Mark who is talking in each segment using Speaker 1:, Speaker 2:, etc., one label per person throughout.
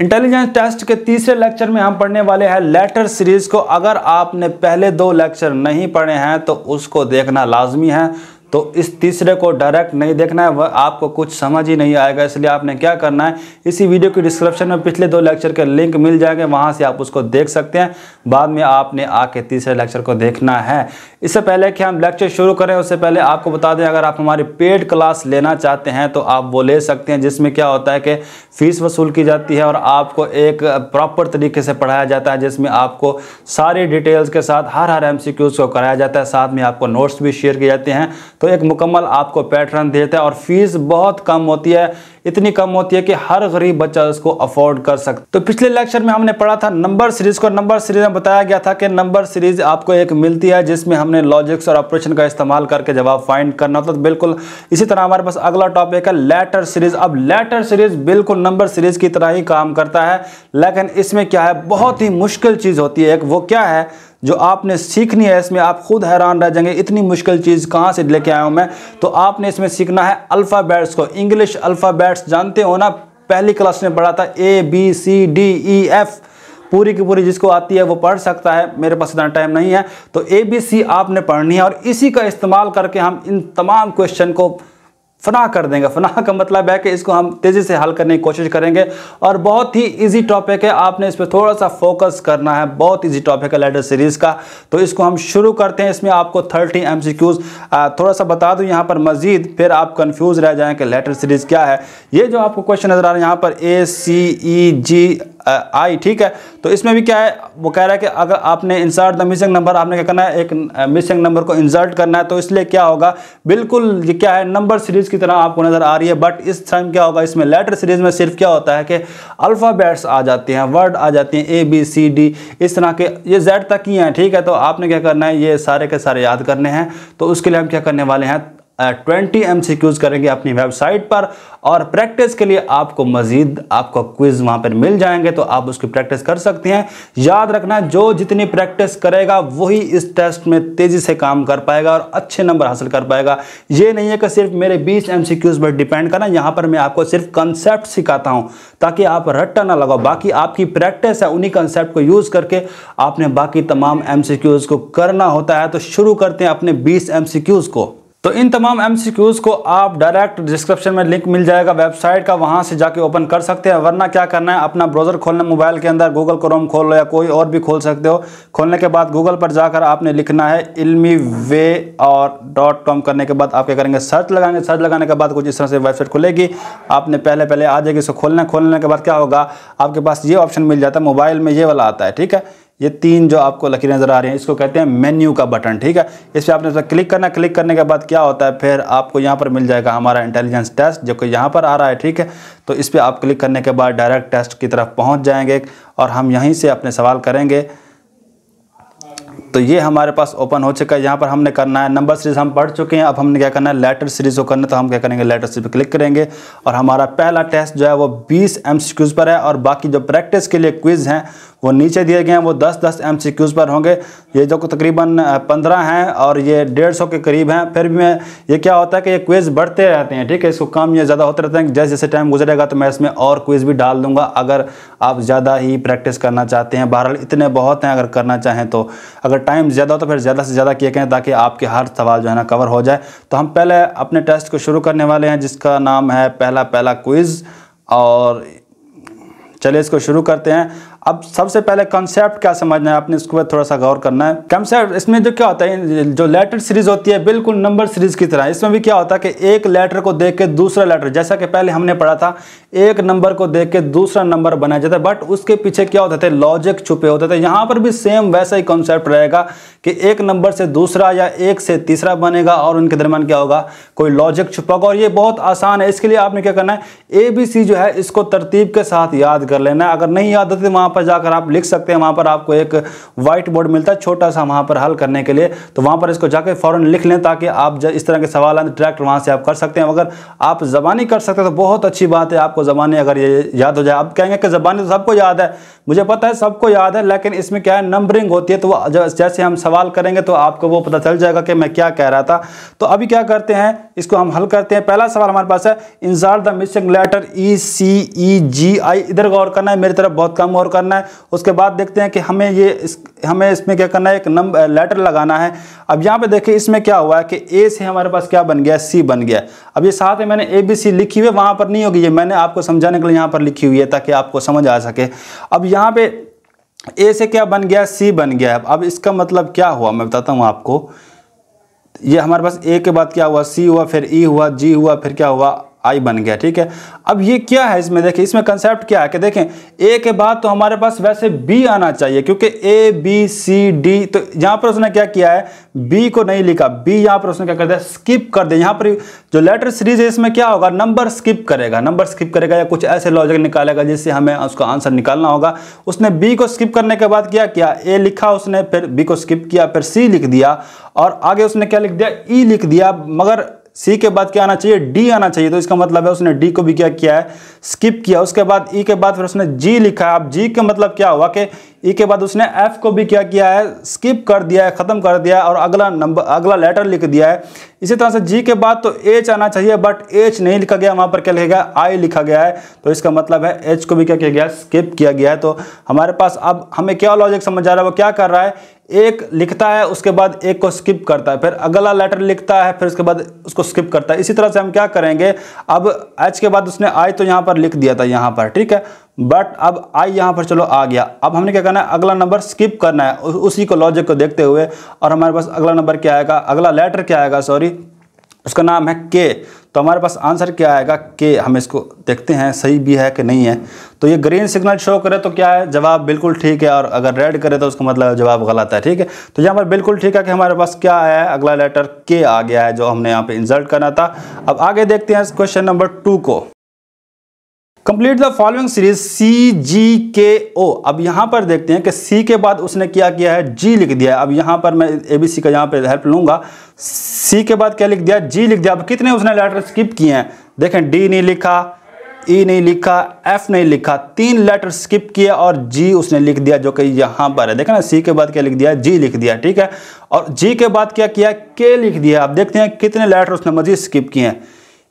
Speaker 1: Intelligence test के तीसरे lecture में हम पढ़ने वाले हैं लेटर सीरीज को। अगर आपने पहले 2 लेक्चर नहीं पढ़े हैं तो उसको देखना लाजमी है, तो इस तीसरे को डायरेक्ट नहीं देखना है, वह आपको कुछ समझ ही नहीं आएगा। इसलिए आपने क्या करना है, इसी वीडियो की डिस्क्रिप्शन में पिछले 2 लेक्चर के लिंक मिल जाएंगे, वहां से आप उसको देख सकते हैं। बाद में आपने आके तीसरे लेक्चर को देखना है। इससे पहले कि हम लेक्चर शुरू करें उससे पहले आपको बता दें, अगर आप हमारी पेड क्लास लेना चाहते हैं तो आप वो ले सकते हैं, जिसमें क्या होता है कि फ़ीस वसूल की जाती है और आपको एक प्रॉपर तरीके से पढ़ाया जाता है, जिसमें आपको सारी डिटेल्स के साथ हर MCQs को कराया जाता है। साथ में आपको नोट्स भी शेयर किए जाते हैं, तो एक मुकम्मल आपको पैटर्न देता है। और फीस बहुत कम होती है, इतनी कम होती है कि हर गरीब बच्चा इसको अफोर्ड कर सकता है। तो पिछले लेक्चर में हमने पढ़ा था नंबर सीरीज को। नंबर सीरीज में बताया गया था कि नंबर सीरीज आपको एक मिलती है जिसमें हमने लॉजिक्स और ऑपरेशन का इस्तेमाल करके जवाब फाइंड करना होता है। तो बिल्कुल इसी तरह हमारे पास अगला टॉपिक है लेटर सीरीज। अब लेटर सीरीज बिल्कुल नंबर सीरीज की तरह ही काम करता है, लेकिन इसमें क्या है, बहुत ही मुश्किल चीज़ होती है। एक वो क्या है जो आपने सीखनी है, इसमें आप खुद हैरान रह जाएंगे, इतनी मुश्किल चीज़ कहाँ से लेके आया हूँ मैं। तो आपने इसमें सीखना है अल्फ़ाबेट्स को। इंग्लिश अल्फ़ाबेट्स जानते हो ना, पहली क्लास में पढ़ा था ABCDEF, पूरी की पूरी जिसको आती है वो पढ़ सकता है। मेरे पास इतना टाइम नहीं है, तो ABC आपने पढ़नी है और इसी का इस्तेमाल करके हम इन तमाम क्वेश्चन को फना कर देंगे। फना का मतलब है कि इसको हम तेज़ी से हल करने की कोशिश करेंगे और बहुत ही इजी टॉपिक है, आपने इस पर थोड़ा सा फोकस करना है। बहुत इजी टॉपिक है लेटर सीरीज़ का, तो इसको हम शुरू करते हैं। इसमें आपको 30 MCQs थोड़ा सा बता दूं यहाँ पर मज़ीद, फिर आप कंफ्यूज रह जाएं कि लेटर सीरीज़ क्या है। ये जो आपको क्वेश्चन नज़र आ रहा है यहाँ पर ACEGI, ठीक है, तो इसमें भी क्या है, वो कह रहा है कि अगर आपने इंसर्ट द मिसिंग नंबर, आपने क्या करना है, एक मिसिंग नंबर को इंसर्ट करना है। तो इसलिए क्या होगा, बिल्कुल ये क्या है, नंबर सीरीज की तरह आपको नजर आ रही है, बट इस टाइम क्या होगा, इसमें लेटर सीरीज में सिर्फ क्या होता है कि अल्फ़ाबेट्स आ जाते हैं, वर्ड आ जाती हैं, ABCD इस तरह के, ये Z तक ही हैं, ठीक है। तो आपने क्या करना है, ये सारे के सारे याद करने हैं। तो उसके लिए हम क्या करने वाले हैं, 20 MCQs करेंगे अपनी वेबसाइट पर, और प्रैक्टिस के लिए आपको मजीद आपको क्विज वहां पर मिल जाएंगे, तो आप उसकी प्रैक्टिस कर सकते हैं। याद रखना, जो जितनी प्रैक्टिस करेगा वही इस टेस्ट में तेजी से काम कर पाएगा और अच्छे नंबर हासिल कर पाएगा। ये नहीं है कि सिर्फ मेरे 20 MCQs पर डिपेंड करना, यहाँ पर मैं आपको सिर्फ कंसेप्ट सिखाता हूँ ताकि आप रट्टा ना लगाओ। बाकी आपकी प्रैक्टिस है, उन्हीं कंसेप्ट को यूज करके आपने बाकी तमाम MCQs को करना होता है। तो शुरू करते हैं अपने 20 MCQs को। तो इन तमाम MCQs को आप डायरेक्ट डिस्क्रिप्शन में लिंक मिल जाएगा वेबसाइट का, वहां से जाके ओपन कर सकते हैं। वरना क्या करना है, अपना ब्राउज़र खोलना, मोबाइल के अंदर गूगल क्रोम खोल लो या कोई और भी खोल सकते हो। खोलने के बाद गूगल पर जाकर आपने लिखना है ilmiway और .com। करने के बाद आप क्या करेंगे, सर्च लगाएंगे। सर्च लगाने के बाद कुछ इस तरह से वेबसाइट खुलेगी, आपने पहले आ जाएगी। इसको खोलने के बाद क्या होगा, आपके पास ये ऑप्शन मिल जाता है, मोबाइल में ये वाला आता है, ठीक है। ये 3 जो आपको लकीरें नज़र आ रही हैं, इसको कहते हैं मेन्यू का बटन, ठीक है। इस पर आपने क्लिक करना। क्लिक करने के बाद क्या होता है, फिर आपको यहाँ पर मिल जाएगा हमारा इंटेलिजेंस टेस्ट, जो कि यहाँ पर आ रहा है, ठीक है। तो इस पर आप क्लिक करने के बाद डायरेक्ट टेस्ट की तरफ पहुँच जाएंगे और हम यहीं से अपने सवाल करेंगे। तो ये हमारे पास ओपन हो चुका है। यहाँ पर हमने करना है, नंबर सीरीज हम पढ़ चुके हैं, अब हमने क्या करना है, लेटर सीरीज को करना है। तो हम क्या करेंगे, लेटर सीरीज पर क्लिक करेंगे और हमारा पहला टेस्ट जो है वो 20 MCQs पर है, और बाकी जो प्रैक्टिस के लिए क्विज़ हैं वो नीचे दिए गए हैं, वो 10-10 MCQs पर होंगे। ये जो तकरीबन 15 हैं और ये 150 के करीब हैं। फिर भी मैं, ये क्या होता है कि ये क्विज़ बढ़ते रहते हैं, ठीक है, इसको कम या ज़्यादा होते रहते हैं। जैसे जैसे टाइम गुजरेगा तो मैं इसमें और क्विज़ भी डाल दूंगा, अगर आप ज़्यादा ही प्रैक्टिस करना चाहते हैं। बहरहाल इतने बहुत हैं, अगर करना चाहें तो। अगर टाइम ज़्यादा हो तो फिर ज़्यादा से ज़्यादा किए करें, ताकि आपके हर सवाल जो है ना कवर हो जाए। तो हम पहले अपने टेस्ट को शुरू करने वाले हैं, जिसका नाम है पहला क्विज़। और चलिए इसको शुरू करते हैं। अब सबसे पहले कॉन्सेप्ट क्या समझना है आपने, इसके ऊपर थोड़ा सा गौर करना है। कॉन्सेप्ट इसमें जो क्या होता है, जो लेटर सीरीज होती है बिल्कुल नंबर सीरीज की तरह, इसमें भी क्या होता है कि एक लेटर को देख के दूसरा लेटर, जैसा कि पहले हमने पढ़ा था, एक नंबर को देख के दूसरा नंबर बनाया जाता है, बट उसके पीछे क्या होते थे, लॉजिक छुपे होते थे। यहाँ पर भी सेम वैसा ही कॉन्सेप्ट रहेगा कि एक नंबर से दूसरा या एक से तीसरा बनेगा और उनके दरमियान क्या होगा, कोई लॉजिक छुपा होगा। और ये बहुत आसान है। इसके लिए आपने क्या करना है, ABC जो है इसको तरतीब के साथ याद कर लेना है। अगर नहीं याद होती, वहाँ पर जाकर आप लिख सकते हैं। वहाँ पर आपको एक वाइट बोर्ड मिलता है छोटा सा, वहाँ पर हल करने के लिए, तो वहाँ पर इसको जाकर फ़ौरन लिख लें, ताकि आप इस तरह के सवाल डायरेक्ट वहाँ से आप कर सकते हैं। अगर आप ज़बानी कर सकते हैं तो बहुत अच्छी बात है, आपको ज़बानी अगर ये याद हो जाए। आप कहेंगे कि ज़बानी तो सबको याद है, मुझे पता है सबको याद है, लेकिन इसमें क्या है, नंबरिंग होती है। तो जैसे हम सवाल करेंगे तो आपको वो पता चल जाएगा कि मैं क्या कह रहा था। तो अभी क्या करते हैं, इसको हम हल करते हैं। पहला सवाल हमारे पास है insert the missing letter ECEGI। इधर गौर करना है, मेरी तरफ बहुत कम गौर करना है। उसके बाद देखते हैं कि हमें इसमें क्या करना है, एक नंबर लेटर लगाना है। अब यहाँ पे देखिए इसमें क्या हुआ है कि ए से हमारे पास क्या बन गया, C बन गया। अब ये साथ में मैंने ABC लिखी हुई है, वहाँ पर नहीं होगी, ये मैंने आपको समझाने के लिए यहाँ पर लिखी हुई है ताकि आपको समझ आ सके। अब यहाँ पे ए से क्या बन गया, C बन गया। अब इसका मतलब क्या हुआ मैं बताता हूँ आपको। ये हमारे पास ए के बाद क्या हुआ, C हुआ, फिर E हुआ, G हुआ, फिर क्या हुआ, I बन गया। ठीक है, अब ये क्या है इसमें देखिए, इसमें कंसेप्ट क्या है कि देखें ए के बाद तो हमारे पास वैसे B आना चाहिए क्योंकि ABCD, तो यहाँ पर उसने क्या किया है, B को नहीं लिखा, B यहाँ पर उसने क्या कर दिया, स्किप कर दिया। यहाँ पर जो लेटर सीरीज है इसमें क्या होगा, नंबर स्किप करेगा या कुछ ऐसे लॉजिक निकालेगा जिससे हमें उसका आंसर निकालना होगा। उसने B को स्किप करने के बाद क्या किया, A लिखा उसने, फिर B को स्किप किया, फिर C लिख दिया और आगे उसने क्या लिख दिया, E लिख दिया। मगर C के बाद क्या आना चाहिए, D आना चाहिए। तो इसका मतलब है उसने D को भी क्या किया है, स्किप किया। उसके बाद E के बाद फिर उसने G लिखा है। अब G का मतलब क्या हुआ कि E के बाद उसने F को भी क्या किया है, स्किप कर दिया है, खत्म कर दिया है और अगला लेटर लिख दिया है। इसी तरह से G के बाद तो H आना चाहिए बट H नहीं लिखा गया, वहां पर क्या लिखा गया, I लिखा गया है। तो इसका मतलब है H को भी क्या किया गया, स्किप किया गया है। तो हमारे पास अब हमें क्या लॉजिक समझ आ रहा है, वो क्या कर रहा है, एक लिखता है उसके बाद एक को स्किप करता है, फिर अगला लेटर लिखता है, फिर उसके बाद उसको स्किप करता है। इसी तरह से हम क्या करेंगे, अब H के बाद उसने I तो यहाँ पर लिख दिया था यहाँ पर, ठीक है, बट अब I यहाँ पर चलो आ गया। अब हमने क्या करना है, अगला नंबर स्किप करना है उसी को लॉजिक को देखते हुए। और हमारे पास अगला नंबर क्या आएगा, अगला लेटर क्या आएगा, सॉरी, उसका नाम है K। तो हमारे पास आंसर क्या आएगा, K। हम इसको देखते हैं सही भी है कि नहीं है। तो ये ग्रीन सिग्नल शो करे तो क्या है, जवाब बिल्कुल ठीक है, और अगर रेड करे तो उसका मतलब जवाब गलत है। ठीक है, तो यहाँ पर बिल्कुल ठीक है कि हमारे पास क्या आया है, अगला लेटर K आ गया है जो हमने यहाँ पे इंसर्ट करना था। अब आगे देखते हैं क्वेश्चन नंबर 2 को। Complete the following series CGKO। अब यहाँ पर देखते हैं कि C के बाद उसने क्या किया है, G लिख दिया। अब यहाँ पर मैं ABC का यहाँ पे हेल्प लूंगा। C के बाद क्या लिख दिया, G लिख दिया। अब कितने उसने लेटर स्किप किए हैं, देखें D नहीं लिखा, E नहीं लिखा, F नहीं लिखा, 3 लेटर स्किप किए और G उसने लिख दिया जो कि यहाँ पर है। देखा ना, C के बाद क्या लिख दिया, G लिख दिया। ठीक है, और G के बाद क्या किया, K लिख दिया। अब देखते हैं कितने लेटर उसने मजीद स्किप किए हैं।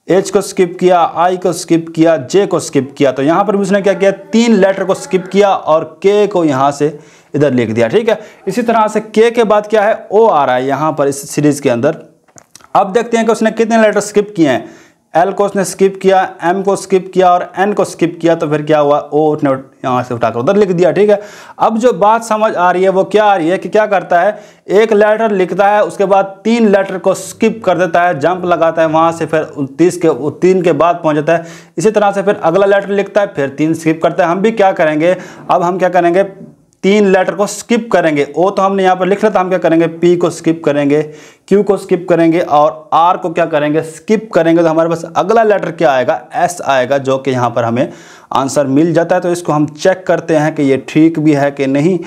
Speaker 1: H को स्किप किया, I को स्किप किया, J को स्किप किया। तो यहाँ पर भी उसने क्या किया, 3 लेटर को स्किप किया और K को यहाँ से इधर लिख दिया। ठीक है, इसी तरह से K के बाद क्या है, O आ रहा है यहाँ पर इस सीरीज के अंदर। अब देखते हैं कि उसने कितने लेटर स्किप किए हैं। L को उसने स्किप किया, M को स्किप किया और N को स्किप किया। तो फिर क्या हुआ, O उसने यहाँ से उठाकर उधर लिख दिया। ठीक है, अब जो बात समझ आ रही है वो क्या आ रही है कि क्या करता है, एक लेटर लिखता है उसके बाद 3 लेटर को स्किप कर देता है, जंप लगाता है वहाँ से, फिर 3 के बाद पहुँच जाता है। इसी तरह से फिर अगला लेटर लिखता है, फिर 3 स्किप करता है। हम भी क्या करेंगे, अब हम क्या करेंगे, 3 लेटर को स्किप करेंगे। O तो हमने यहाँ पर लिख रहा था, हम क्या करेंगे, P को स्किप करेंगे, Q को स्किप करेंगे और R को क्या करेंगे, स्किप करेंगे। तो हमारे पास अगला लेटर क्या आएगा, S आएगा, जो कि यहाँ पर हमें आंसर मिल जाता है। तो इसको हम चेक करते हैं कि ये ठीक भी है कि नहीं।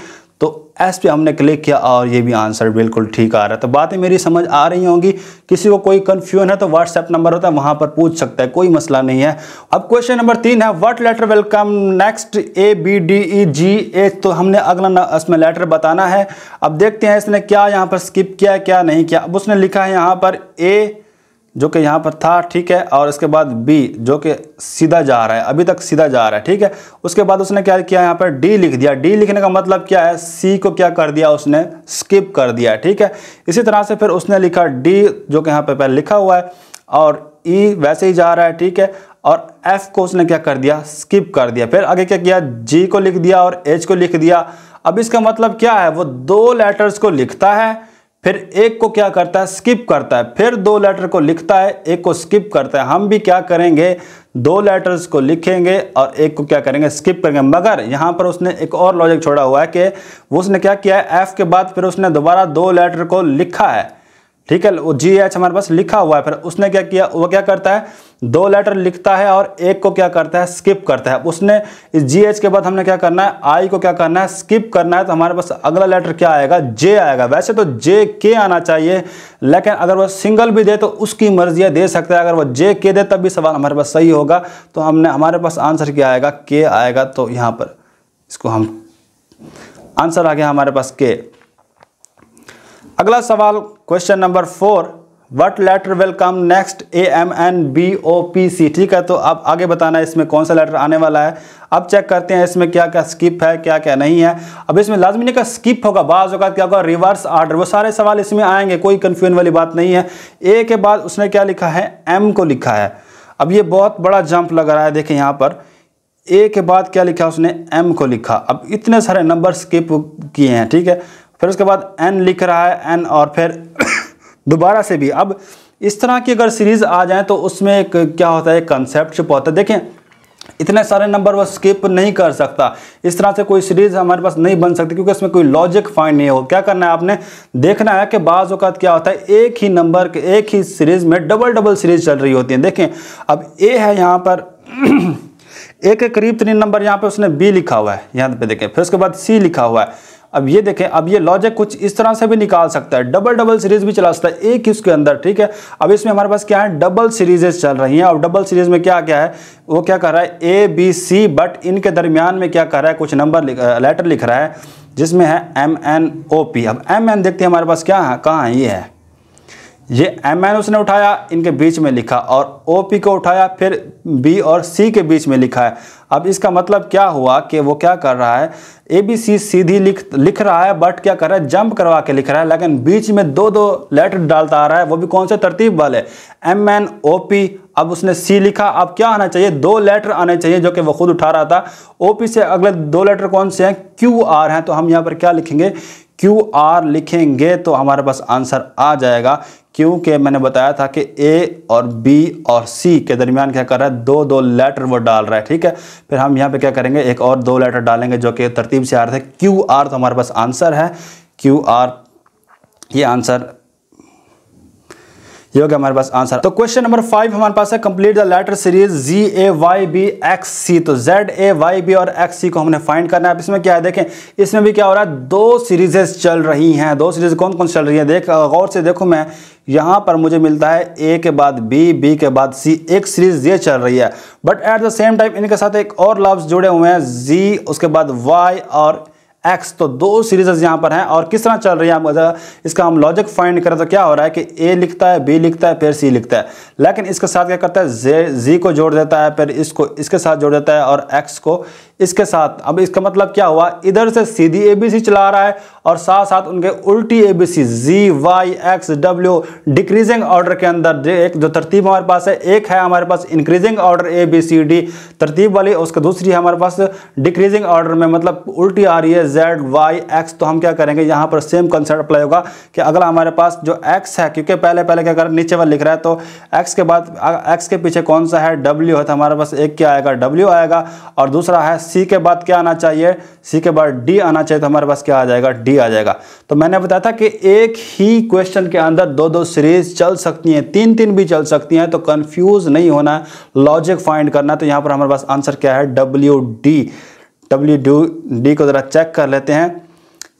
Speaker 1: तो S पे हमने क्लिक किया और ये भी आंसर बिल्कुल ठीक आ रहा है। तो बातें मेरी समझ आ रही होंगी। किसी को कोई कंफ्यूजन है तो व्हाट्सएप नंबर होता है, वहां पर पूछ सकता है, कोई मसला नहीं है। अब क्वेश्चन नंबर 3 है, what letter will come next ABDEGH। तो हमने अगला इसमें लेटर बताना है। अब देखते हैं इसने क्या यहाँ पर स्किप किया, क्या नहीं किया। अब उसने लिखा है यहाँ पर A जो कि यहाँ पर था, ठीक है, और इसके बाद B जो कि सीधा जा रहा है, अभी तक सीधा जा रहा है। ठीक है, उसके बाद उसने क्या किया, यहाँ पर D लिख दिया। D लिखने का मतलब क्या है, C को क्या कर दिया, उसने स्किप कर दिया। ठीक है, इसी तरह से फिर उसने लिखा D जो कि यहाँ पर पहले लिखा हुआ है और E वैसे ही जा रहा है। ठीक है, और F को उसने क्या कर दिया, स्किप कर दिया। फिर आगे क्या किया, G को लिख दिया और H को लिख दिया। अब इसका मतलब क्या है, वो 2 लेटर्स को लिखता है, फिर एक को क्या करता है, स्किप करता है, फिर 2 लेटर को लिखता है, एक को स्किप करता है। हम भी क्या करेंगे, 2 लेटर्स को लिखेंगे और एक को क्या करेंगे, स्किप करेंगे। मगर यहाँ पर उसने एक और लॉजिक छोड़ा हुआ है कि वो उसने क्या किया है, F के बाद फिर उसने दोबारा 2 लेटर को लिखा है। ठीक है, वो GH हमारे पास लिखा हुआ है, फिर उसने क्या किया, वो क्या करता है, 2 लेटर लिखता है और एक को क्या करता है, स्किप करता है। उसने इस GH के बाद हमने क्या करना है, I को क्या करना है, स्किप करना है। तो हमारे पास अगला लेटर क्या आएगा, J आएगा। वैसे तो JK आना चाहिए, लेकिन अगर वो सिंगल भी दे तो उसकी मर्जी है, दे सकता है। अगर वो JK दे तब भी सवाल हमारे पास सही होगा। तो हमारे पास आंसर क्या आएगा, K आएगा। तो यहाँ पर इसको हम आंसर आ गया हमारे पास K। अगला सवाल question number 4, what letter will come next AMNBOPC, ठीक है। तो अब आगे बताना है इसमें कौन सा लेटर आने वाला है। अब चेक करते हैं इसमें क्या क्या स्किप है, क्या क्या नहीं है। अब इसमें लाजमी नहीं का स्किप होगा, बाज़ होगा क्या होगा रिवर्स आर्डर, वो सारे सवाल इसमें आएंगे, कोई कंफ्यूजन वाली बात नहीं है। ए के बाद उसने क्या लिखा है, M को लिखा है। अब ये बहुत बड़ा जंप लग रहा है, देखें यहाँ पर ए के बाद क्या लिखा उसने, M को लिखा। अब इतने सारे नंबर स्किप किए हैं, ठीक है। फिर उसके बाद N लिख रहा है, N, और फिर दोबारा से भी। अब इस तरह की अगर सीरीज़ आ जाए तो उसमें एक क्या होता है, कंसेप्ट छुपा होता है। देखें इतने सारे नंबर वो स्किप नहीं कर सकता, इस तरह से कोई सीरीज़ हमारे पास नहीं बन सकती, क्योंकि उसमें कोई लॉजिक फाइंड नहीं हो। क्या करना है आपने, देखना है कि बाज़ औक़ात क्या होता है, एक ही नंबर के एक ही सीरीज़ में डबल सीरीज़ चल रही होती है। देखें अब ए है यहाँ पर ए के करीब 3 नंबर, यहाँ पे उसने B लिखा हुआ है, यहाँ पे देखें। फिर उसके बाद C लिखा हुआ है। अब ये देखें, अब ये लॉजिक कुछ इस तरह से भी निकाल सकता है, डबल सीरीज़ भी चला सकता है एक ही उसके अंदर, ठीक है। अब इसमें हमारे पास क्या है, डबल सीरीज़ चल रही हैं, और डबल सीरीज़ में क्या क्या है, वो क्या कर रहा है ABC, बट इनके दरमियान में क्या कर रहा है, कुछ नंबर लेटर लिख रहा है जिसमें है MNOP। अब MN देखते हैं हमारे पास क्या है, कहाँ है, ये है, ये MN उसने उठाया, इनके बीच में लिखा, और OP को उठाया, फिर B और C के बीच में लिखा है। अब इसका मतलब क्या हुआ कि वो क्या कर रहा है, ABC सीधी लिख रहा है, बट क्या कर रहा है, जंप करवा के लिख रहा है, लेकिन बीच में दो लेटर डालता आ रहा है, वो भी कौन से तरतीब वाले, MNOP। अब उसने C लिखा, अब क्या आना चाहिए, 2 लेटर आने चाहिए, जो कि वो खुद उठा रहा था। OP से अगले 2 लेटर कौन से हैं, QR हैं। तो हम यहाँ पर क्या लिखेंगे, QR लिखेंगे तो हमारे पास आंसर आ जाएगा, क्योंकि मैंने बताया था कि A और B और C के दरमियान क्या कर रहा है, 2 लेटर वो डाल रहा है, ठीक है। फिर हम यहाँ पे क्या करेंगे, एक और 2 लेटर डालेंगे जो कि तरतीब से आ रहे थे, QR। तो हमारे पास आंसर है QR, ये आंसर, ये हो गया हमारे पास आंसर। तो क्वेश्चन नंबर 5 हमारे पास है, complete the letter series ZAYBXC। तो ZAYB और XC को हमने फाइंड करना है। अब इसमें क्या है, देखें इसमें भी क्या हो रहा है, 2 सीरीजेस चल रही हैं। 2 सीरीज कौन कौन चल रही है, देख गौर से देखो, मैं यहाँ पर मुझे मिलता है A के बाद B के बाद C, एक सीरीज ये चल रही है, but at the same time इनके साथ एक और लफ्ज जुड़े हुए हैं, Z, उसके बाद Y और X। तो 2 सीरीज़ यहाँ पर हैं, और किस तरह चल रही है, इसका हम लॉजिक फाइंड करें तो क्या हो रहा है कि A लिखता है, B लिखता है, फिर C लिखता है, लेकिन इसके साथ क्या करता है, Z को जोड़ देता है, फिर इसको इसके साथ जोड़ देता है, और X को इसके साथ। अब इसका मतलब क्या हुआ, इधर से सीधी ABC चला रहा है, और साथ साथ उनके उल्टी ABC ZYXW डिक्रीजिंग ऑर्डर के अंदर। एक जो तरतीब हमारे पास है, एक है हमारे पास इंक्रीजिंग ऑर्डर ABCD तरतीब वाली, उसका दूसरी है हमारे पास डिक्रीजिंग ऑर्डर में, मतलब उल्टी आ रही है ZYX। तो हम क्या करेंगे, यहाँ पर सेम कंसेप्ट अप्लाई होगा कि अगला हमारे पास जो X है, क्योंकि पहले क्या कर नीचे वाला लिख रहा है, तो X के बाद X के पीछे कौन सा है, W है, तो हमारे पास एक क्या आएगा, W आएगा, और दूसरा है C के बाद क्या आना चाहिए, C के बाद D आना चाहिए, तो हमारे पास क्या आ जाएगा, D आ जाएगा। तो मैंने बताया था कि एक ही क्वेश्चन के अंदर 2 सीरीज चल सकती हैं, 3 भी चल सकती हैं, तो कंफ्यूज नहीं होना, लॉजिक फाइंड करना। तो यहाँ पर हमारे पास आंसर क्या है, WD को जरा चेक कर लेते हैं,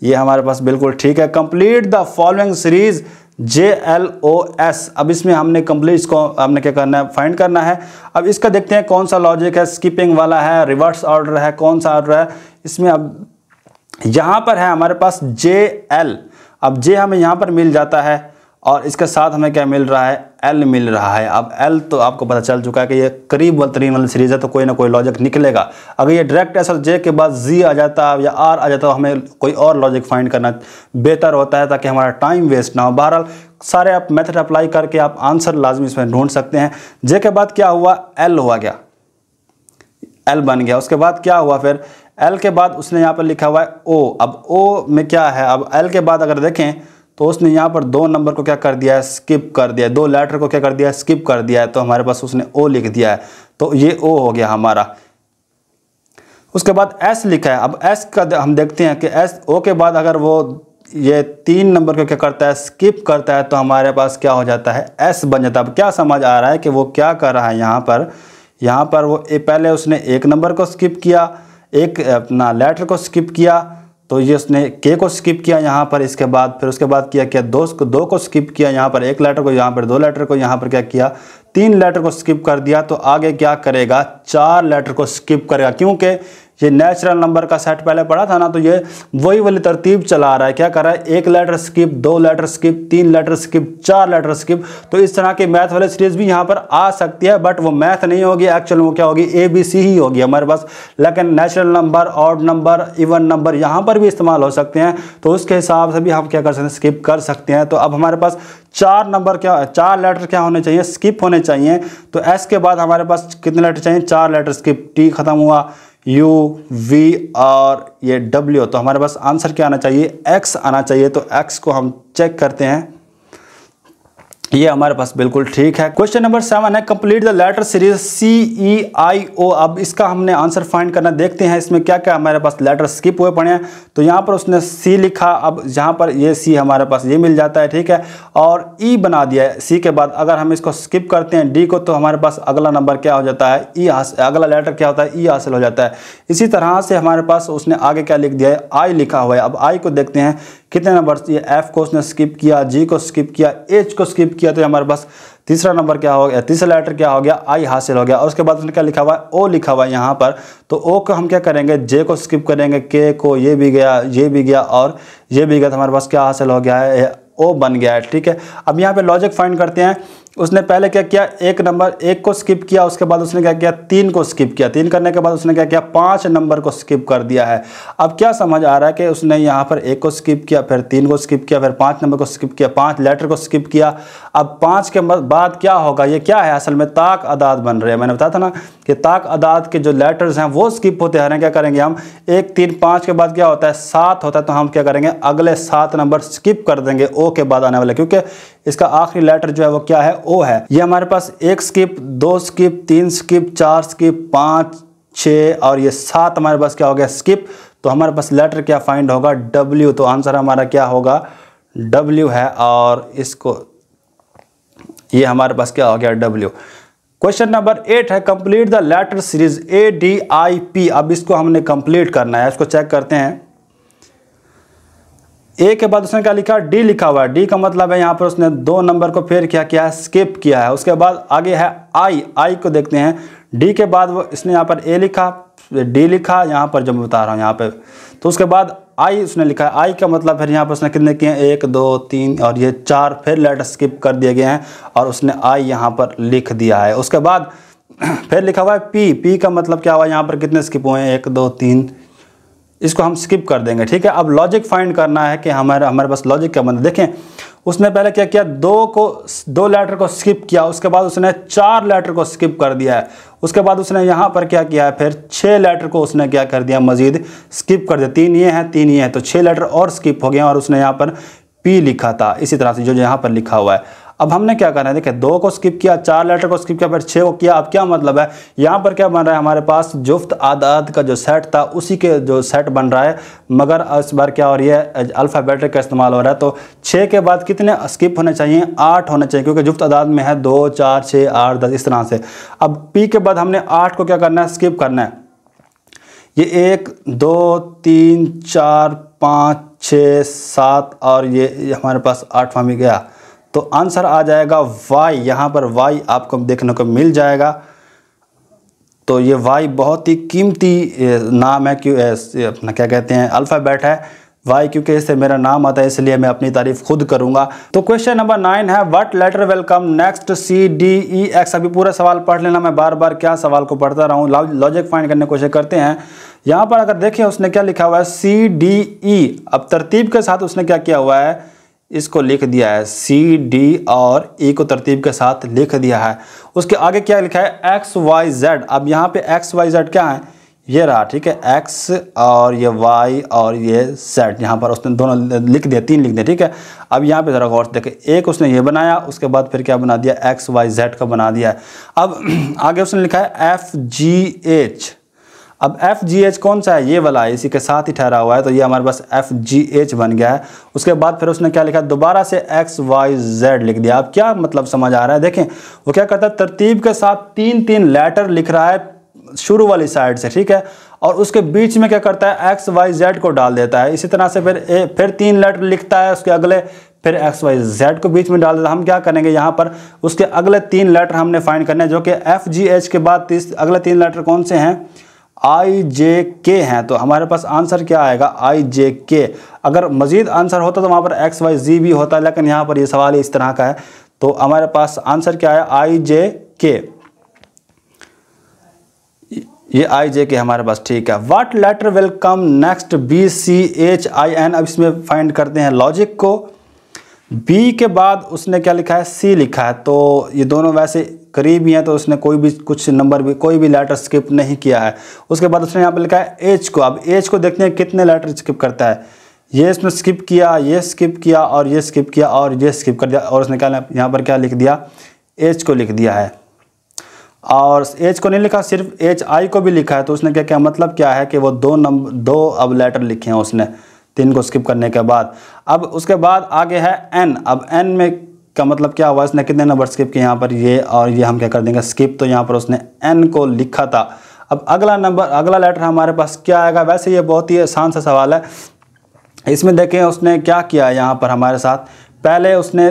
Speaker 1: ये हमारे पास बिल्कुल ठीक है। Complete the following series JLOS। अब इसमें हमने कंप्लीट, इसको हमने क्या करना है, फाइंड करना है। अब इसका देखते हैं कौन सा लॉजिक है, स्किपिंग वाला है, रिवर्स ऑर्डर है, कौन सा ऑर्डर है इसमें। अब यहाँ पर है हमारे पास JL। अब J हमें यहाँ पर मिल जाता है, और इसके साथ हमें क्या मिल रहा है, L मिल रहा है। अब L तो आपको पता चल चुका है कि ये करीब तरीन वाली सीरीज है, तो कोई ना कोई लॉजिक निकलेगा। अगर ये डायरेक्ट ऐसा J के बाद Z आ जाता या R आ जाता, तो हमें कोई और लॉजिक फाइंड करना बेहतर होता है, ताकि हमारा टाइम वेस्ट ना हो। बहरहाल सारे आप मेथड अप्लाई करके आप आंसर लाजमी इसमें ढूंढ सकते हैं। J के बाद क्या हुआ, L हुआ, गया L बन गया। उसके बाद क्या हुआ, फिर L के बाद उसने यहाँ पर लिखा हुआ है O। अब O में क्या है, अब L के बाद अगर देखें तो उसने यहाँ पर 2 नंबर को क्या कर दिया है, स्किप कर दिया है, 2 लेटर को क्या कर दिया है, स्किप कर दिया है। तो हमारे पास उसने O लिख दिया है, तो ये O हो गया हमारा। उसके बाद S लिखा है। अब S का हम देखते हैं कि O के बाद अगर वो ये 3 नंबर को क्या करता है, स्किप करता है, तो हमारे पास क्या हो जाता है, S बन जाता है। अब क्या समझ आ रहा है कि वो क्या कर रहा है, यहाँ पर वो पहले उसने 1 नंबर को स्किप किया, एक अपना लेटर को स्किप किया, तो ये उसने K को स्किप किया यहाँ पर, इसके बाद फिर उसके बाद क्या 2 को स्किप किया, यहाँ पर 1 लेटर को, यहाँ पर 2 लेटर को, यहाँ पर क्या किया, 3 लेटर को स्किप कर दिया। तो आगे क्या करेगा, 4 लेटर को स्किप करेगा, क्योंकि ये नेचुरल नंबर का सेट पहले पढ़ा था ना, तो ये वही वाली तरतीब चला रहा है। क्या कर रहा है, 1 letter skip, 2 letter skip, 3 letter skip, 4 letter skip. तो इस तरह की मैथ वाली सीरीज भी यहाँ पर आ सकती है, बट वो मैथ नहीं होगी, एक्चुअल वो क्या होगी, ABC ही होगी हमारे पास। लेकिन natural number, odd number, even number यहाँ पर भी इस्तेमाल हो सकते हैं, तो उसके हिसाब से भी हम क्या कर सकते हैं, स्किप कर सकते हैं। तो अब हमारे पास 4 नंबर क्या, 4 लेटर क्या होने चाहिए, स्किप होने चाहिए। तो S के बाद हमारे पास कितने लेटर चाहिए, 4 लेटर स्किप। T खत्म हुआ, U, V और ये W। तो हमारे पास आंसर क्या आना चाहिए, X आना चाहिए। तो X को हम चेक करते हैं, ये हमारे पास बिल्कुल ठीक है। क्वेश्चन नंबर 7 है, complete the letter series CEIO। अब इसका हमने आंसर फाइंड करना, देखते हैं इसमें क्या क्या हमारे पास लेटर स्किप हुए पड़े हैं। तो यहाँ पर उसने C लिखा, अब जहाँ पर ये C हमारे पास ये मिल जाता है, ठीक है, और E बना दिया है C के बाद। अगर हम इसको स्किप करते हैं D को, तो हमारे पास अगला नंबर क्या हो जाता है, E, अगला लेटर क्या होता है, E हासिल हो जाता है। इसी तरह से हमारे पास उसने आगे क्या लिख दिया है, I लिखा हुआ है। अब I को देखते हैं कितने नंबर, ये F को उसने स्किप किया, G को स्किप किया, H को स्किप किया, तो हमारे पास तीसरा नंबर क्या हो गया, तीसरा लेटर क्या हो गया, I हासिल हो गया। और उसके बाद उसने क्या लिखा हुआ है, O लिखा हुआ है यहाँ पर। तो O को हम क्या करेंगे, J को स्किप करेंगे, K को, ये भी गया, ये भी गया और ये भी गया, तो हमारे पास क्या हासिल हो गया है, O बन गया है, ठीक है। अब यहाँ पे लॉजिक फाइंड करते हैं। उसने पहले क्या किया, एक नंबर 1 को स्किप किया, उसके बाद उसने क्या किया, 3 को स्किप किया, 3 करने के बाद उसने क्या किया, 5 नंबर को स्किप कर दिया है। अब क्या समझ आ रहा है कि उसने यहाँ पर 1 को स्किप किया, फिर 3 को स्किप किया, फिर 5 नंबर को स्किप किया, 5 लेटर को स्किप किया। अब 5 के बाद क्या होगा, ये क्या है, असल में ताक अदाद बन रहे हैं। मैंने बताया था ना कि ताक अदाद के जो लेटर्स हैं वो स्किप होते हैं। क्या करेंगे हम, 1, 3, 5 के बाद क्या होता है, 7 होता है, तो हम क्या करेंगे, अगले 7 नंबर स्किप कर देंगे O के बाद आने वाले, क्योंकि इसका आखिरी लेटर जो है वो क्या है, O है। ये हमारे पास 1 स्किप, 2 स्किप, 3 स्किप, 4 स्किप, 5, 6 और ये 7 हमारे पास क्या हो गया, स्किप। तो हमारे पास लेटर क्या फाइंड होगा, W। तो आंसर हमारा क्या होगा, W है। और इसको ये हमारे पास क्या हो गया, W। क्वेश्चन नंबर 8 है, complete the letter series ADIP। अब इसको हमने कंप्लीट करना है, इसको चेक करते हैं। A के बाद उसने क्या लिखा, D लिखा हुआ है। D का मतलब है यहाँ पर उसने 2 नंबर को फिर क्या किया है, स्किप किया है। उसके बाद आगे है I को देखते हैं। D के बाद वो इसने यहाँ पर A लिखा, D लिखा, यहाँ पर जो मैं बता रहा हूँ यहाँ पे। तो उसके बाद I उसने लिखा है। I का मतलब फिर यहाँ पर उसने कितने किए हैं, 1, 2, 3 और ये 4 फिर लेटर स्किप कर दिए गए हैं और उसने I यहाँ पर लिख दिया है। उसके बाद फिर लिखा हुआ है P का मतलब क्या हुआ, यहाँ पर कितने स्किप हुए हैं, 1, 2, 3, इसको हम स्किप कर देंगे, ठीक है। अब लॉजिक फाइंड करना है कि हमारे पास लॉजिक क्या बनता है। देखें उसने पहले क्या किया, 2 लेटर को स्किप किया, उसके बाद उसने 4 लेटर को स्किप कर दिया है। उसके बाद उसने यहाँ पर क्या किया है, फिर 6 लेटर को उसने क्या कर दिया, मजीद स्किप कर दिया। 3 ये हैं, 3 ये हैं, तो 6 लेटर और स्किप हो गए और उसने यहाँ पर P लिखा था, इसी तरह से जो यहाँ पर लिखा हुआ है। अब हमने क्या करना है, देखिए 2 को स्किप किया, 4 लेटर को स्किप किया, फिर 6 को किया। अब क्या मतलब है, यहाँ पर क्या बन रहा है, हमारे पास जुफ्त आदाद का जो सेट था उसी के जो सेट बन रहा है, मगर इस बार क्या हो रही है, अल्फ़ाबेटिक का इस्तेमाल हो रहा है। तो 6 के बाद कितने स्किप होने चाहिए, 8 होने चाहिए, क्योंकि जुफ्त आदाद में है 2, 4, 6, 8, 10 इस तरह से। अब P के बाद हमने 8 को क्या करना है, स्किप करना है। ये 1, 2, 3, 4, 5, 6, 7 और ये हमारे पास 8वां भी गया। तो आंसर आ जाएगा Y। यहाँ पर Y आपको देखने को मिल जाएगा। तो ये Y बहुत ही कीमती नाम है, क्यों अपना क्या कहते हैं, अल्फ़ाबेट है Y, क्योंकि इससे मेरा नाम आता है, इसलिए मैं अपनी तारीफ खुद करूंगा। तो क्वेश्चन नंबर 9 है, what letter will come next CDEX। अभी पूरा सवाल पढ़ लेना, मैं बार बार क्या सवाल को पढ़ता रहूँ। लॉजिक फाइंड करने की कोशिश करते हैं। यहाँ पर अगर देखें उसने क्या लिखा हुआ है, CDE। अब तरतीब के साथ उसने क्या किया हुआ है, इसको लिख दिया है, CD और E को तरतीब के साथ लिख दिया है। उसके आगे क्या लिखा है, XYZ। अब यहाँ पे XYZ क्या है, ये रहा, ठीक है, X और ये Y और ये Z, यहाँ पर उसने दोनों लिख दिया, 3 लिख दिया, ठीक है। अब यहाँ पे ज़रा गौर से देखें, एक उसने ये बनाया, उसके बाद फिर क्या बना दिया, XYZ का बना दिया है। अब आगे उसने लिखा है FGH। अब FGH कौन सा है, ये वाला है, इसी के साथ ही ठहरा हुआ है, तो ये हमारे पास FGH बन गया है। उसके बाद फिर उसने क्या लिखा, दोबारा से XYZ लिख दिया। अब क्या मतलब समझ आ रहा है, देखें वो क्या करता है, तरतीब के साथ 3 लेटर लिख रहा है शुरू वाली साइड से, ठीक है, और उसके बीच में क्या करता है, XYZ को डाल देता है। इसी तरह से फिर 3 लेटर लिखता है, उसके अगले फिर XYZ को बीच में डाल देता है। हम क्या करेंगे, यहाँ पर उसके अगले 3 लेटर हमने फाइंड करने हैं, जो कि FGH के बाद अगले 3 लेटर कौन से हैं, IJK हैं, तो हमारे पास आंसर क्या आएगा IJK। अगर मजीद आंसर होता तो वहाँ पर XYZ भी होता, लेकिन यहाँ पर ये सवाल इस तरह का है, तो हमारे पास आंसर क्या है IJK, ये IJK हमारे पास, ठीक है। What letter will come next BCHIN। अब इसमें फाइंड करते हैं लॉजिक को। B के बाद उसने क्या लिखा है C लिखा है, तो ये दोनों वैसे करीब ही हैं, तो उसने कोई भी कुछ नंबर भी कोई भी लेटर स्किप नहीं किया है। उसके बाद उसने यहाँ पे लिखा है H को। अब H को देखते हैं कितने लेटर स्किप करता है। ये इसने स्किप किया, ये स्किप किया, और ये स्किप किया, और ये स्किप कर दिया, और उसने क्या यहाँ पर क्या लिख दिया, H को लिख दिया है। और H को नहीं लिखा, सिर्फ HI को भी लिखा है, तो उसने क्या मतलब क्या है कि वो दो अब लेटर लिखे हैं उसने 3 को स्किप करने के बाद। अब उसके बाद आगे है N। अब N में का मतलब क्या हुआ, इसने कितने नंबर स्किप किए यहाँ पर, ये और ये हम क्या कर देंगे स्किप, तो यहाँ पर उसने N को लिखा था। अब अगला लेटर हमारे पास क्या आएगा। वैसे ये बहुत ही आसान सा सवाल है। इसमें देखें उसने क्या किया है यहाँ पर हमारे साथ, पहले उसने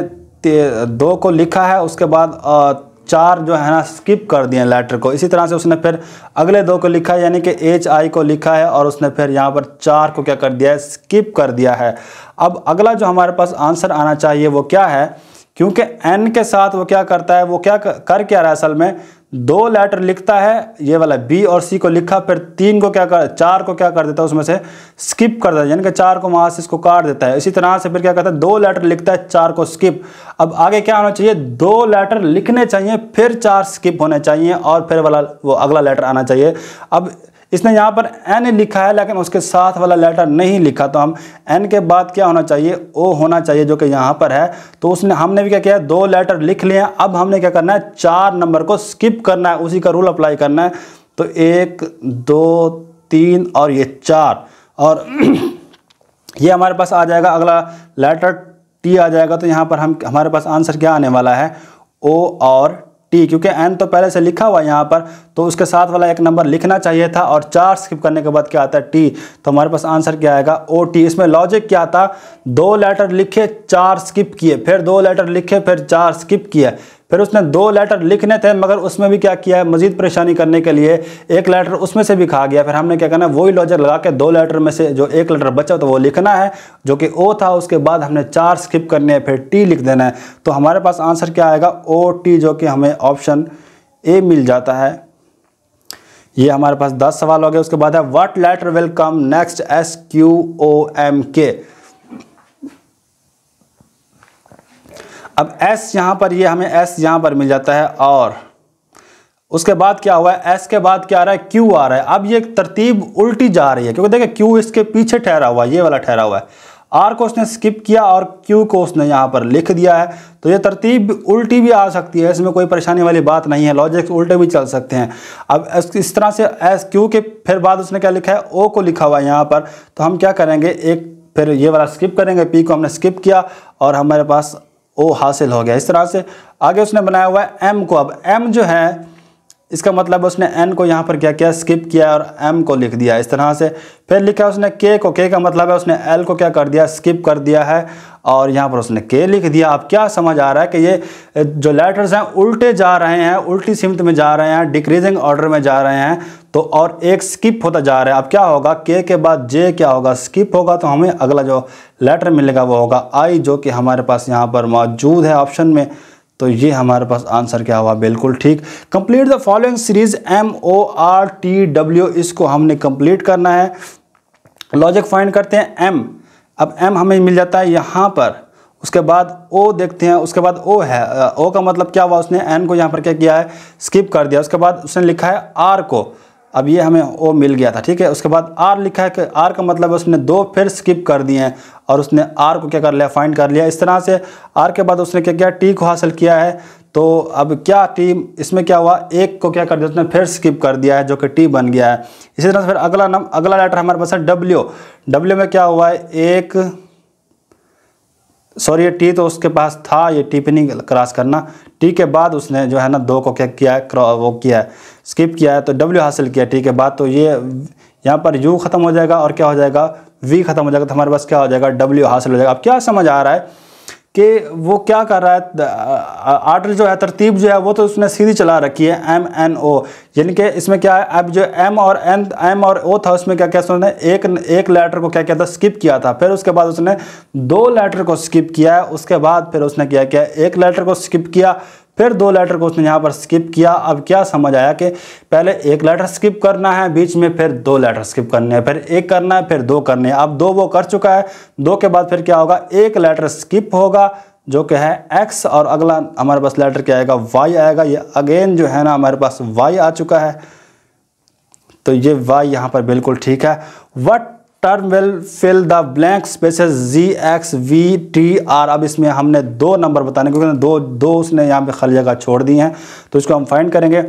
Speaker 1: 2 को लिखा है, उसके बाद 4 जो है ना स्किप कर दिए लेटर को। इसी तरह से उसने फिर अगले 2 को लिखा है, यानी कि HI को लिखा है, और उसने फिर यहाँ पर 4 को क्या कर दिया है, स्किप कर दिया है। अब अगला जो हमारे पास आंसर आना चाहिए वो क्या है, क्योंकि N के साथ वो क्या करता है, वो क्या कर क्या रहा है, असल में 2 लेटर लिखता है, ये वाला B और C को लिखा, फिर 3 को क्या कर 4 को क्या कर देता है, उसमें से स्किप कर देता है, यानी कि 4 को वहाँ से इसको काट देता है। इसी तरह से फिर क्या करता है, 2 लेटर लिखता है, 4 को स्किप। अब आगे क्या होना चाहिए, 2 लेटर लिखने चाहिए, फिर 4 स्किप होने चाहिए, और फिर वाला वो अगला लेटर आना चाहिए। अब इसने यहाँ पर N लिखा है, लेकिन उसके साथ वाला लेटर नहीं लिखा, तो हम N के बाद क्या होना चाहिए, O होना चाहिए, जो कि यहाँ पर है। तो हमने भी क्या किया, 2 लेटर लिख लिए। अब हमने क्या करना है, 4 नंबर को स्किप करना है, उसी का रूल अप्लाई करना है। तो 1 2 3 और ये 4, और ये हमारे पास आ जाएगा अगला लेटर T आ जाएगा। तो यहाँ पर हमारे पास आंसर क्या आने वाला है, O और T, क्योंकि N तो पहले से लिखा हुआ है यहाँ पर, तो उसके साथ वाला एक नंबर लिखना चाहिए था, और 4 स्किप करने के बाद क्या आता है T, तो हमारे पास आंसर क्या आएगा OT। इसमें लॉजिक क्या था, 2 लेटर लिखे, 4 स्किप किए, फिर 2 लेटर लिखे, फिर 4 स्किप किए, फिर उसने 2 लेटर लिखने थे, मगर उसमें भी क्या किया है, मजीद परेशानी करने के लिए 1 लेटर उसमें से भी खा गया। फिर हमने क्या करना है, वही लॉजिक लगा के 2 लेटर में से जो 1 लेटर बचा तो वो लिखना है, जो कि O था। उसके बाद हमने 4 स्किप करने हैं, फिर T लिख देना है। तो हमारे पास आंसर क्या आएगा OT, जो कि हमें ऑप्शन A मिल जाता है। ये हमारे पास 10 सवाल हो गए। उसके बाद है what letter will come next SQOMK। अब S यहाँ पर, ये हमें S यहाँ पर मिल जाता है, और उसके बाद क्या हुआ है, S के बाद क्या आ रहा है, Q आ रहा है। अब ये तरतीब उल्टी जा रही है, क्योंकि देखिए Q इसके पीछे ठहरा हुआ है, ये वाला ठहरा हुआ है। R को उसने स्किप किया और Q को उसने यहाँ पर लिख दिया है, तो ये तरतीब उल्टी भी आ सकती है, इसमें कोई परेशानी वाली बात नहीं है, लॉजिक उल्टे भी चल सकते हैं। अब इस तरह से Q के फिर बाद उसने क्या लिखा है, O को लिखा हुआ है यहाँ पर, तो हम क्या करेंगे, एक फिर ये वाला स्किप करेंगे, P को हमने स्किप किया, और हमारे पास O हासिल हो गया। इस तरह से आगे उसने बनाया हुआ है M को। अब M जो है, इसका मतलब उसने N को यहाँ पर क्या किया, स्किप किया, और M को लिख दिया इस तरह से। फिर लिखा उसने K को, K का मतलब है उसने L को क्या कर दिया, स्किप कर दिया है, और यहाँ पर उसने K लिख दिया। अब क्या समझ आ रहा है कि ये जो लेटर्स हैं उल्टे जा रहे हैं, उल्टी सिमत में जा रहे हैं, डिक्रीजिंग ऑर्डर में जा रहे हैं, तो और एक स्किप होता जा रहा है। अब क्या होगा, K के बाद J क्या होगा, स्किप होगा, तो हमें अगला जो लेटर मिलेगा वो होगा I, जो कि हमारे पास यहाँ पर मौजूद है ऑप्शन में। तो ये हमारे पास आंसर क्या हुआ, बिल्कुल ठीक। Complete the following series MORTW, इसको हमने कंप्लीट करना है। लॉजिक फाइंड करते हैं M। अब M हमें मिल जाता है यहाँ पर, उसके बाद O देखते हैं, उसके बाद O है, O का मतलब क्या हुआ, उसने N को यहाँ पर क्या किया है, स्किप कर दिया। उसके बाद उसने लिखा है R को, अब ये हमें O मिल गया था, ठीक है। उसके बाद R लिखा है, कि R का मतलब है उसने 2 फिर स्किप कर दिए हैं, और उसने R को क्या कर लिया, फाइंड कर लिया। इस तरह से R के बाद उसने क्या किया, T को हासिल किया है। तो अब क्या T इसमें क्या हुआ, 1 को क्या कर दिया उसने, फिर स्किप कर दिया है, जो कि T बन गया है। इसी तरह से फिर अगला लेटर हमारे पास है W। W में क्या हुआ है, ये T तो उसके पास था, ये T पे नहीं क्रॉस करना। T के बाद उसने जो है ना 2 को क्या किया है, वो किया है, स्किप किया है, तो W हासिल किया T के बाद। तो ये यहाँ पर U ख़त्म हो जाएगा, और क्या हो जाएगा, V ख़त्म हो जाएगा, तो हमारे पास क्या हो जाएगा, W हासिल हो जाएगा। अब क्या समझ आ रहा है कि वो क्या कर रहा है, आर्डर जो है, तरतीब जो है वो तो उसने सीधी चला रखी है MNO, यानी कि इसमें क्या है, अब जो M और O था उसमें क्या क्या उसने एक लेटर को क्या किया था, स्किप किया था, फिर उसके बाद उसने 2 लेटर को स्किप किया है, उसके बाद फिर उसने क्या किया, एक लेटर को स्किप किया, फिर 2 लेटर को उसने यहाँ पर स्किप किया। अब क्या समझ आया कि पहले 1 लेटर स्किप करना है बीच में, फिर 2 लेटर स्किप करने हैं, फिर 1 करना है, फिर 2 करने हैं। अब 2 वो कर चुका है, 2 के बाद फिर क्या होगा, 1 लेटर स्किप होगा जो कि है X, और अगला हमारे पास लेटर क्या आएगा, Y आएगा। ये अगेन जो है ना हमारे पास Y आ चुका है, तो ये Y यहाँ पर बिल्कुल ठीक है। What term will fill the blank spaces GXVTR। अब इसमें हमने 2 नंबर बताने, क्योंकि दो उसने यहाँ पे खाली जगह छोड़ दी हैं, तो इसको हम फाइंड करेंगे।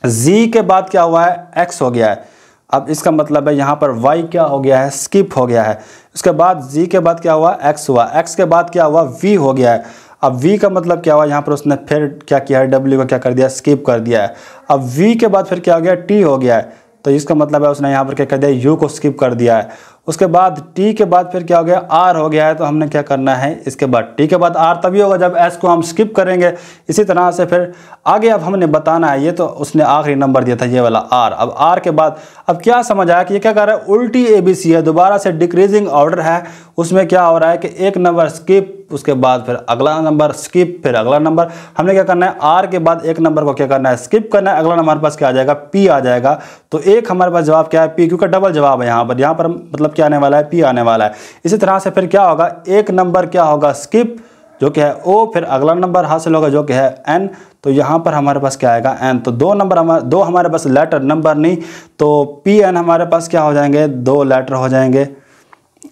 Speaker 1: Z के बाद क्या हुआ है, X हो गया है। अब इसका मतलब है यहाँ पर Y क्या हो गया है, स्किप हो गया है। उसके बाद Z के बाद क्या हुआ, X हुआ। X के बाद क्या हुआ, V हो गया है। अब V का मतलब क्या हुआ, यहाँ पर उसने फिर क्या किया है, W को क्या कर दिया, स्किप कर दिया है। अब V के बाद फिर क्या हो गया, T हो गया है, तो इसका मतलब है उसने यहाँ पर क्या कर दिया, U को स्किप कर दिया है। उसके बाद T के बाद फिर क्या हो गया, R हो गया है। तो हमने क्या करना है, इसके बाद T के बाद R तभी होगा जब S को हम स्किप करेंगे। इसी तरह से फिर आगे अब हमने बताना है, ये तो उसने आखिरी नंबर दिया था ये वाला R। अब R के बाद अब क्या समझ आया कि ये क्या कर रहा है, उल्टी ABC है, दोबारा से डिक्रीजिंग ऑर्डर है। उसमें क्या हो रहा है कि 1 नंबर स्किप, उसके बाद फिर अगला नंबर स्किप, फिर अगला नंबर। हमने क्या करना है, R के बाद 1 नंबर को क्या करना है, स्किप करना है। अगला नंबर हमारे पास क्या आ जाएगा, P आ जाएगा। तो एक हमारे पास जवाब क्या है, P, क्योंकि डबल जवाब है यहाँ पर मतलब क्या आने वाला है, P आने वाला है। इसी तरह से फिर क्या होगा, 1 नंबर क्या होगा, स्किप, जो कि है O, फिर अगला नंबर हासिल होगा जो कि है N। तो यहाँ पर हमारे पास क्या आएगा, N। तो 2 हमारे पास लेटर नंबर नहीं, तो PN हमारे पास क्या हो जाएंगे, 2 लेटर हो जाएंगे,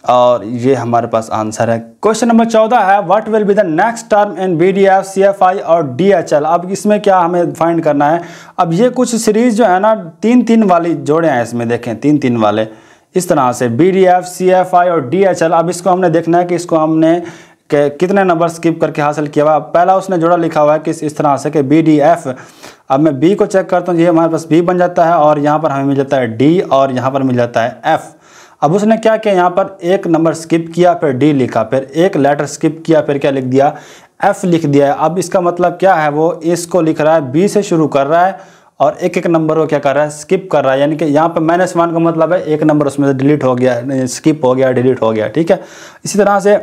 Speaker 1: और ये हमारे पास आंसर है। क्वेश्चन नंबर 14 है, what will be the next term in BDF, CFI और DHL। अब इसमें क्या हमें फाइंड करना है। अब ये कुछ सीरीज जो है ना 3-3 वाली जोड़े हैं, इसमें देखें 3-3 वाले इस तरह से, BDF, CFI और DHL। अब इसको हमने देखना है कि इसको हमने कितने नंबर स्किप करके हासिल किया हुआ। पहला उसने जोड़ा लिखा हुआ है कि इस तरह से कि BDF। अब मैं B को चेक करता हूँ, ये हमारे पास B बन जाता है, और यहाँ पर हमें मिल जाता है D, और यहाँ पर मिल जाता है F। अब उसने क्या किया, यहाँ पर 1 नंबर स्किप किया, फिर D लिखा, फिर 1 लेटर स्किप किया, फिर क्या लिख दिया, F लिख दिया है। अब इसका मतलब क्या है, वो इसको लिख रहा है, B से शुरू कर रहा है, और 1-1 नंबर को क्या कर रहा है, स्किप कर रहा है। यानी कि यहाँ पर -1 का मतलब है 1 नंबर उसमें से डिलीट हो गया, स्किप हो गया, डिलीट हो गया, ठीक है। इसी तरह से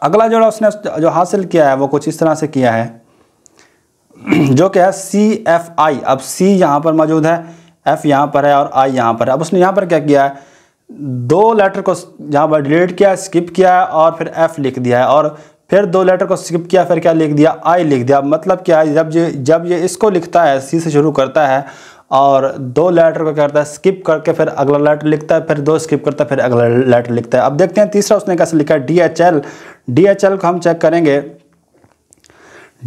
Speaker 1: अगला जोड़ा उसने जो हासिल किया है वो कुछ इस तरह से किया है, जो कि है CFI। अब C यहाँ पर मौजूद है, F यहाँ पर है, और I यहाँ पर है। अब उसने यहाँ पर क्या किया है, 2 लेटर को यहाँ पर डिलीट किया, स्किप किया है, और फिर F लिख दिया है, और फिर 2 लेटर को स्किप किया, फिर क्या लिख दिया, I लिख दिया। मतलब क्या है, जब ये इसको लिखता है, C से शुरू करता है, और 2 लेटर को क्या करता है, स्किप करके फिर अगला लेटर लिखता है, फिर 2 स्किप करता है, फिर अगला लेटर लिखता है। अब देखते हैं तीसरा उसने कैसे लिखा है, DHL। DHL को हम चेक करेंगे।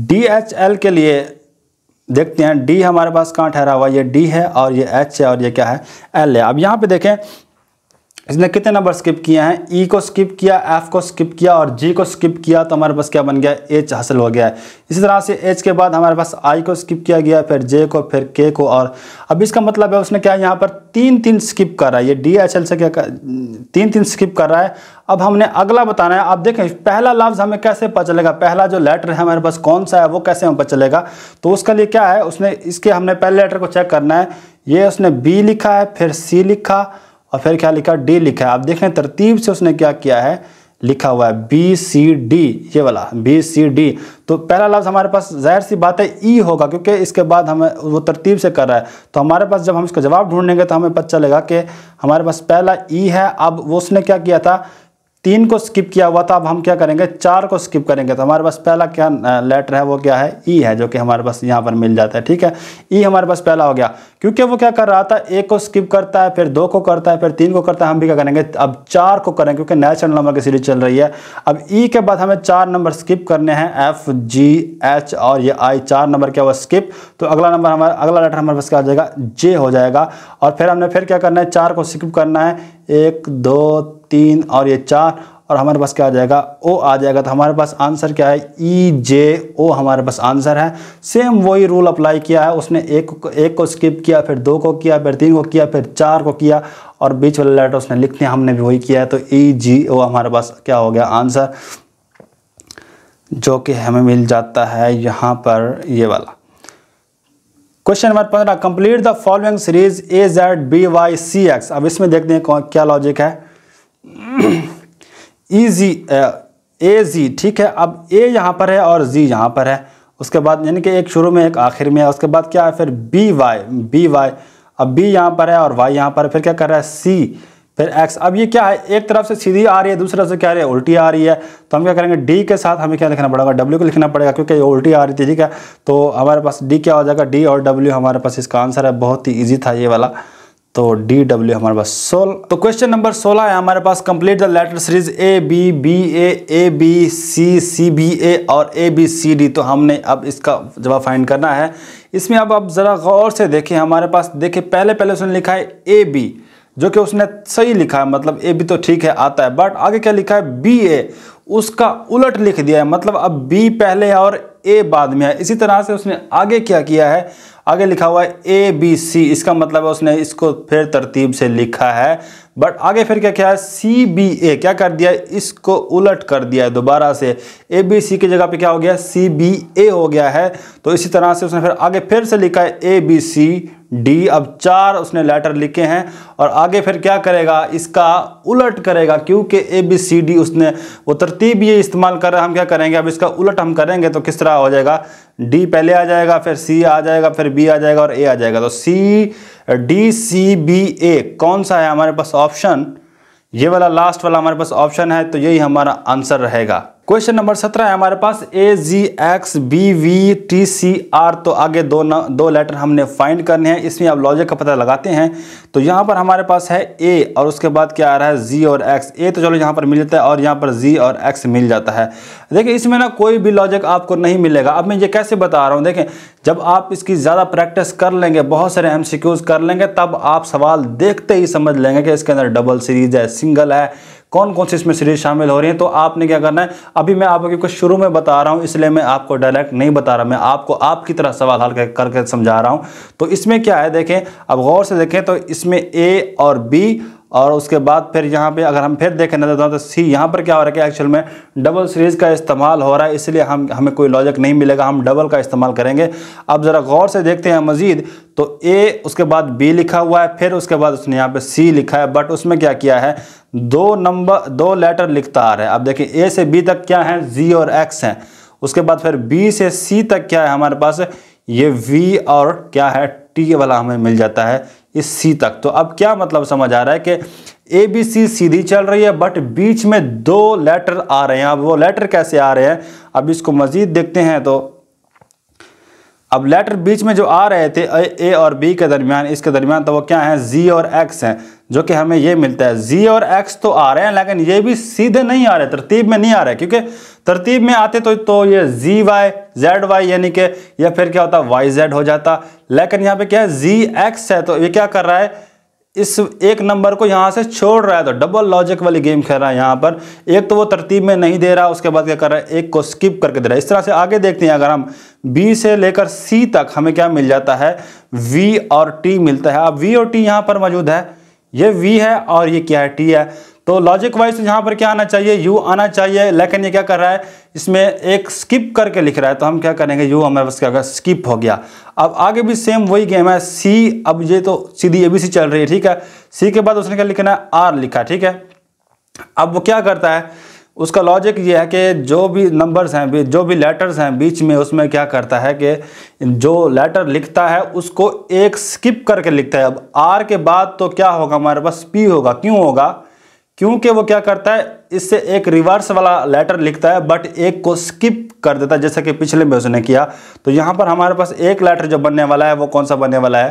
Speaker 1: DHL के लिए देखते हैं, D हमारे पास कहाँ ठहरा हुआ, ये D है, और ये H है, और ये क्या है, L है। अब यहाँ पे देखें इसने कितने नंबर स्किप किए हैं, E को स्किप किया, F को स्किप किया, और G को स्किप किया, तो हमारे पास क्या बन गया, H हासिल हो गया है। इसी तरह से H के बाद हमारे पास I को स्किप किया गया, फिर J को, फिर K को, और अब इसका मतलब है उसने क्या यहाँ पर 3-3 स्किप कर रहा है। ये DHL से क्या 3-3 स्किप कर रहा है। अब हमने अगला बताना है। अब देखें पहला लफ्ज़ हमें कैसे पता चलेगा, पहला जो लेटर है हमारे पास कौन सा है, वो कैसे हमें पता चलेगा। तो उसके लिए क्या है, उसने इसके हमने पहले लेटर को चेक करना है। ये उसने B लिखा है, फिर C लिखा, और फिर क्या लिखा, D लिखा है। अब देखें तरतीब से उसने क्या किया है, लिखा हुआ है BCD, ये वाला BCD। तो पहला लफ्ज़ हमारे पास जाहिर सी बात है E होगा, क्योंकि इसके बाद हमें वो तरतीब से कर रहा है। तो हमारे पास जब हम इसका जवाब ढूंढेंगे तो हमें पता चलेगा कि हमारे पास पहला E है। अब वो उसने क्या किया था, 3 को स्किप किया हुआ था। अब हम क्या करेंगे, 4 को स्किप करेंगे। तो हमारे पास पहला क्या लेटर है, वो क्या है, E है, जो कि हमारे पास यहाँ पर मिल जाता है, ठीक है। E हमारे पास पहला हो गया, क्योंकि वो क्या कर रहा था, 1 को स्किप करता है, फिर 2 को करता है, फिर 3 को करता है। हम भी क्या करेंगे, अब 4 को करेंगे, क्योंकि नेचुरल नंबर की सीरीज चल रही है। अब E के बाद हमें 4 नंबर स्किप करने हैं, F, G, H और ये I, 4 नंबर क्या हुआ, स्किप। तो अगला लेटर हमारे पास क्या आ जाएगा, J हो जाएगा। और फिर हमने फिर क्या करना है, 4 को स्किप करना है, 1, 2, 3 और ये 4, और हमारे पास क्या आ जाएगा, O आ जाएगा। तो हमारे पास आंसर क्या है, EJO हमारे पास आंसर है। सेम वही रूल अप्लाई किया है, उसने एक को स्किप किया, फिर 2 को किया, फिर 3 को किया, फिर 4 को किया, और बीच वाले लेटर उसने लिखने, हमने भी वही किया है। तो EGO हमारे पास क्या हो गया आंसर। जो कि हमें मिल जाता है यहाँ पर ये वाला। Question number 15, complete the following series A Z B Y C X. अब इसमें देखते हैं क्या लॉजिक है। ए जी, ठीक है। अब ए यहाँ पर है और जी यहाँ पर है, उसके बाद यानी कि एक शुरू में एक आखिर में है, उसके बाद क्या है फिर बी वाई। अब बी यहाँ पर है और वाई यहाँ पर है, फिर क्या कर रहा है सी, फिर एक्स। अब ये क्या है, एक तरफ से सीधी आ रही है, दूसरी तरफ से क्या आ रही है उल्टी आ रही है, तो हम क्या करेंगे डी के साथ हमें क्या लिखना पड़ेगा, डब्ल्यू को लिखना पड़ेगा, क्योंकि ये उल्टी आ रही थी, ठीक है। तो हमारे पास डी क्या हो जाएगा, डी और डब्ल्यू हमारे पास इसका आंसर है। बहुत ही ईजी था ये वाला, तो डी डब्ल्यू हमारे पास 16। तो क्वेश्चन नंबर 16 है हमारे पास, complete the letter series A B A B C B A और ए बी सी डी। तो हमने अब इसका जवाब फाइंड करना है। इसमें अब आप ज़रा गौर से देखें, हमारे पास देखिए पहले उसने लिखा है ए बी, जो कि उसने सही लिखा है, मतलब ए बी तो ठीक है आता है, बट आगे क्या लिखा है बी ए, उसका उलट लिख दिया है, मतलब अब बी पहले है और ए बाद में है। इसी तरह से उसने आगे क्या किया है, आगे लिखा हुआ है ए बी सी, इसका मतलब है उसने इसको फिर तरतीब से लिखा है, बट आगे फिर क्या किया है सी बी ए, क्या कर दिया है इसको उलट कर दिया है दोबारा से, ए बी सी की जगह पे क्या हो गया सी बी ए हो गया है। तो इसी तरह से उसने फिर आगे फिर से लिखा है ए बी सी डी। अब 4 उसने लेटर लिखे हैं और आगे फिर क्या करेगा, इसका उलट करेगा, क्योंकि ए बी सी डी उसने वो तरतीब ये इस्तेमाल कर रहा है। हम क्या करेंगे, अब इसका उलट हम करेंगे तो किस तरह हो जाएगा, डी पहले आ जाएगा, फिर सी आ जाएगा, फिर बी आ जाएगा और ए आ जाएगा। तो सी डी सी बी ए कौन सा है हमारे पास ऑप्शन, ये वाला लास्ट वाला हमारे पास ऑप्शन है, तो यही हमारा आंसर रहेगा। क्वेश्चन नंबर 17 है हमारे पास, A G X B V T C R. तो आगे दो लेटर हमने फाइंड करने हैं। इसमें अब लॉजिक का पता लगाते हैं। तो यहाँ पर हमारे पास है ए और उसके बाद क्या आ रहा है जी और एक्स। ए तो चलो यहाँ पर मिल जाता है और यहाँ पर जी और एक्स मिल जाता है। देखिए इसमें ना कोई भी लॉजिक आपको नहीं मिलेगा। अब मैं ये कैसे बता रहा हूँ, देखें जब आप इसकी ज़्यादा प्रैक्टिस कर लेंगे, बहुत सारे MCQs कर लेंगे, तब आप सवाल देखते ही समझ लेंगे कि इसके अंदर डबल सीरीज है, सिंगल है, कौन कौन सी इसमें सीरीज शामिल हो रही है। तो आपने क्या करना है, अभी मैं आपको क्योंकि शुरू में बता रहा हूँ इसलिए मैं आपको डायरेक्ट नहीं बता रहा, मैं आपको आपकी तरह सवाल हल करके समझा रहा हूँ। तो इसमें क्या है देखें, अब गौर से देखें तो इसमें ए और बी और उसके बाद फिर यहाँ पे अगर हम फिर देखें नजर तो सी, यहाँ पर क्या हो रहा है कि एक्चुअल में डबल सीरीज का इस्तेमाल हो रहा है, इसलिए हमें कोई लॉजिक नहीं मिलेगा, हम डबल का इस्तेमाल करेंगे। अब ज़रा गौर से देखते हैं मजीद, तो ए उसके बाद बी लिखा हुआ है, फिर उसके बाद उसने यहाँ पे सी लिखा है, बट उसमें क्या किया है दो लेटर लिखता आ रहा है। अब देखिए ए से बी तक क्या है जी और एक्स हैं, उसके बाद फिर बी से सी तक क्या है हमारे पास ये वी और क्या है टी वाला हमें मिल जाता है इस सी तक। तो अब क्या मतलब समझ आ रहा है कि ए बी सी सीधी चल रही है, बट बीच में 2 लेटर आ रहे हैं। अब वो लेटर कैसे आ रहे हैं, अब इसको मजीद देखते हैं। तो अब लेटर बीच में जो आ रहे थे ए और बी के दरमियान, इसके दरमियान, तो वो क्या है जी और एक्स हैं, जो कि हमें ये मिलता है। जी और एक्स तो आ रहे हैं, लेकिन ये भी सीधे नहीं आ रहे, तरतीब में नहीं आ रहे, क्योंकि तरतीब में आते तो ये जी वाई जेड वाई यानी कि या फिर क्या होता वाई जेड हो जाता, लेकिन यहाँ पे क्या है जी एक्स है। तो ये क्या कर रहा है, इस एक नंबर को यहाँ से छोड़ रहा है, तो डबल लॉजिक वाली गेम खेल रहा है यहाँ पर। एक तो वो तरतीब में नहीं दे रहा, उसके बाद क्या कर रहा है एक को स्किप करके दे रहा है। इस तरह से आगे देखते हैं, अगर हम बी से लेकर सी तक हमें क्या मिल जाता है वी और टी मिलता है। अब वी और टी यहाँ पर मौजूद है, ये वी है और ये क्या है टी है। तो लॉजिक वाइज यहाँ पर क्या आना चाहिए यू आना चाहिए, लेकिन ये क्या कर रहा है इसमें एक स्किप करके लिख रहा है, तो हम क्या करेंगे यू हमारे पास क्या होगा स्किप हो गया। अब आगे भी सेम वही गेम है, सी, अब ये तो सीधी एबीसी चल रही है, ठीक है। सी के बाद उसने क्या लिखना है आर लिखा, ठीक है। अब वो क्या करता है, उसका लॉजिक ये है कि जो भी नंबर्स हैं, जो भी लेटर्स हैं बीच में, उसमें क्या करता है कि जो लेटर लिखता है उसको एक स्किप करके लिखता है। अब आर के बाद तो क्या होगा हमारे पास पी होगा, क्यों होगा, क्योंकि वो क्या करता है इससे एक रिवर्स वाला लेटर लिखता है, बट एक को स्किप कर देता है, जैसे कि पिछले में उसने किया। तो यहाँ पर हमारे पास एक लेटर जो बनने वाला है वो कौन सा बनने वाला है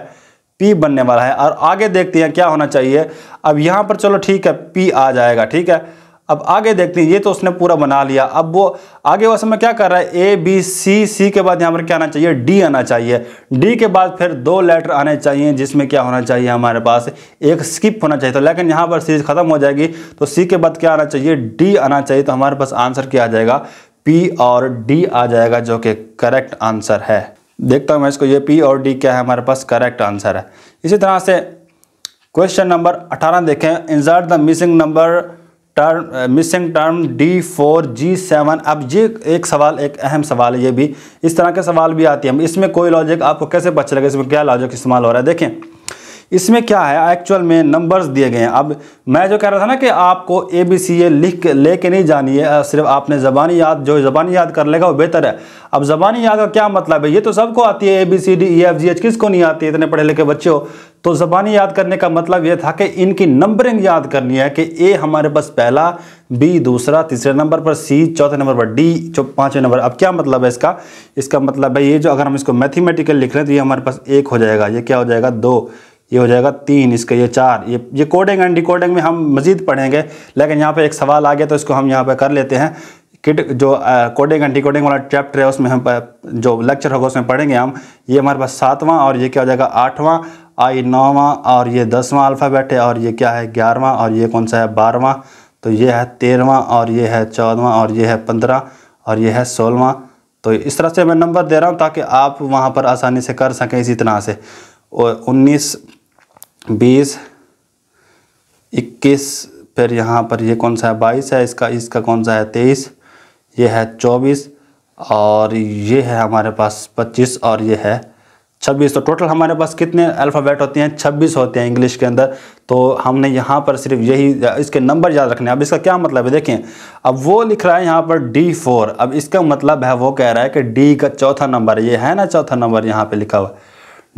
Speaker 1: पी बनने वाला है। और आगे देखते हैं क्या होना चाहिए। अब यहाँ पर चलो ठीक है पी आ जाएगा, ठीक है। अब आगे देखते हैं, ये तो उसने पूरा बना लिया। अब वो आगे वो समय क्या कर रहा है ए बी सी, सी के बाद यहाँ पर क्या आना चाहिए डी आना चाहिए, डी के बाद फिर 2 लेटर आने चाहिए, जिसमें क्या होना चाहिए हमारे पास एक स्किप होना चाहिए। तो लेकिन यहाँ पर सीरीज खत्म हो जाएगी, तो सी के बाद क्या आना चाहिए डी आना चाहिए। तो हमारे पास आंसर क्या आ जाएगा पी और डी आ जाएगा, जो कि करेक्ट आंसर है। देखता हूँ मैं इसको, ये पी और डी क्या है हमारे पास करेक्ट आंसर है। इसी तरह से क्वेश्चन नंबर 18 देखें, insert the missing number term missing term D4G7। अब ये एक सवाल, एक अहम सवाल है, ये भी इस तरह के सवाल भी आती है। इसमें कोई लॉजिक आपको कैसे पता चलेगा इसमें क्या लॉजिक इस्तेमाल हो रहा है? देखें इसमें क्या है, एक्चुअल में नंबर्स दिए गए हैं। अब मैं जो कह रहा था ना कि आपको ABC ये लिख लेके नहीं जानी है, सिर्फ आपने ज़बानी याद, जो ज़बानी याद कर लेगा वो बेहतर है। अब ज़बानी याद का क्या मतलब है? ये तो सबको आती है ABCDEFGH, किसको नहीं आती है? इतने पढ़े लिखे बच्चे हो। तो ज़बानी याद करने का मतलब ये था कि इनकी नंबरिंग याद करनी है कि A हमारे पास पहला, B दूसरा, तीसरे नंबर पर, C चौथे नंबर पर, D पाँचवें नंबर। अब क्या मतलब है इसका? इसका मतलब है ये जो अगर हम इसको मैथमेटिकल लिख रहे हैं तो ये हमारे पास 1 हो जाएगा, ये क्या हो जाएगा 2, ये हो जाएगा 3, इसका ये 4। ये कोडिंग एंड डिकोडिंग में हम मज़ीद पढ़ेंगे, लेकिन यहाँ पे एक सवाल आ गया तो इसको हम यहाँ पे कर लेते हैं। जो कोडिंग एंड डिकोडिंग वाला चैप्टर है उसमें हम जो लेक्चर होगा उसमें पढ़ेंगे हम। ये हमारे पास 7वां और ये क्या हो जाएगा 8वां, I 9वां और ये 10वां अल्फ़ाबेट है, और ये क्या है 11वां, और ये कौन सा है 12वां, तो ये है 13वां, और ये है 14वां, और ये है 15, और ये है 16वां। तो इस तरह से मैं नंबर दे रहा हूँ ताकि आप वहाँ पर आसानी से कर सकें इसी तरह से। और 19, 20, 21, फिर यहाँ पर ये कौन सा है 22 है, इसका कौन सा है 23, ये है 24, और ये है हमारे पास 25, और ये है 26। तो टोटल हमारे पास कितने अल्फ़ाबेट होते हैं? 26 होते हैं इंग्लिश के अंदर। तो हमने यहाँ पर सिर्फ यही इसके नंबर याद रखने हैं। अब इसका क्या मतलब है देखें, अब वो लिख रहा है यहाँ पर D4, अब इसका मतलब है वो कह रहा है कि D का चौथा नंबर, ये है ना चौथा नंबर यहाँ पे लिखा हुआ है,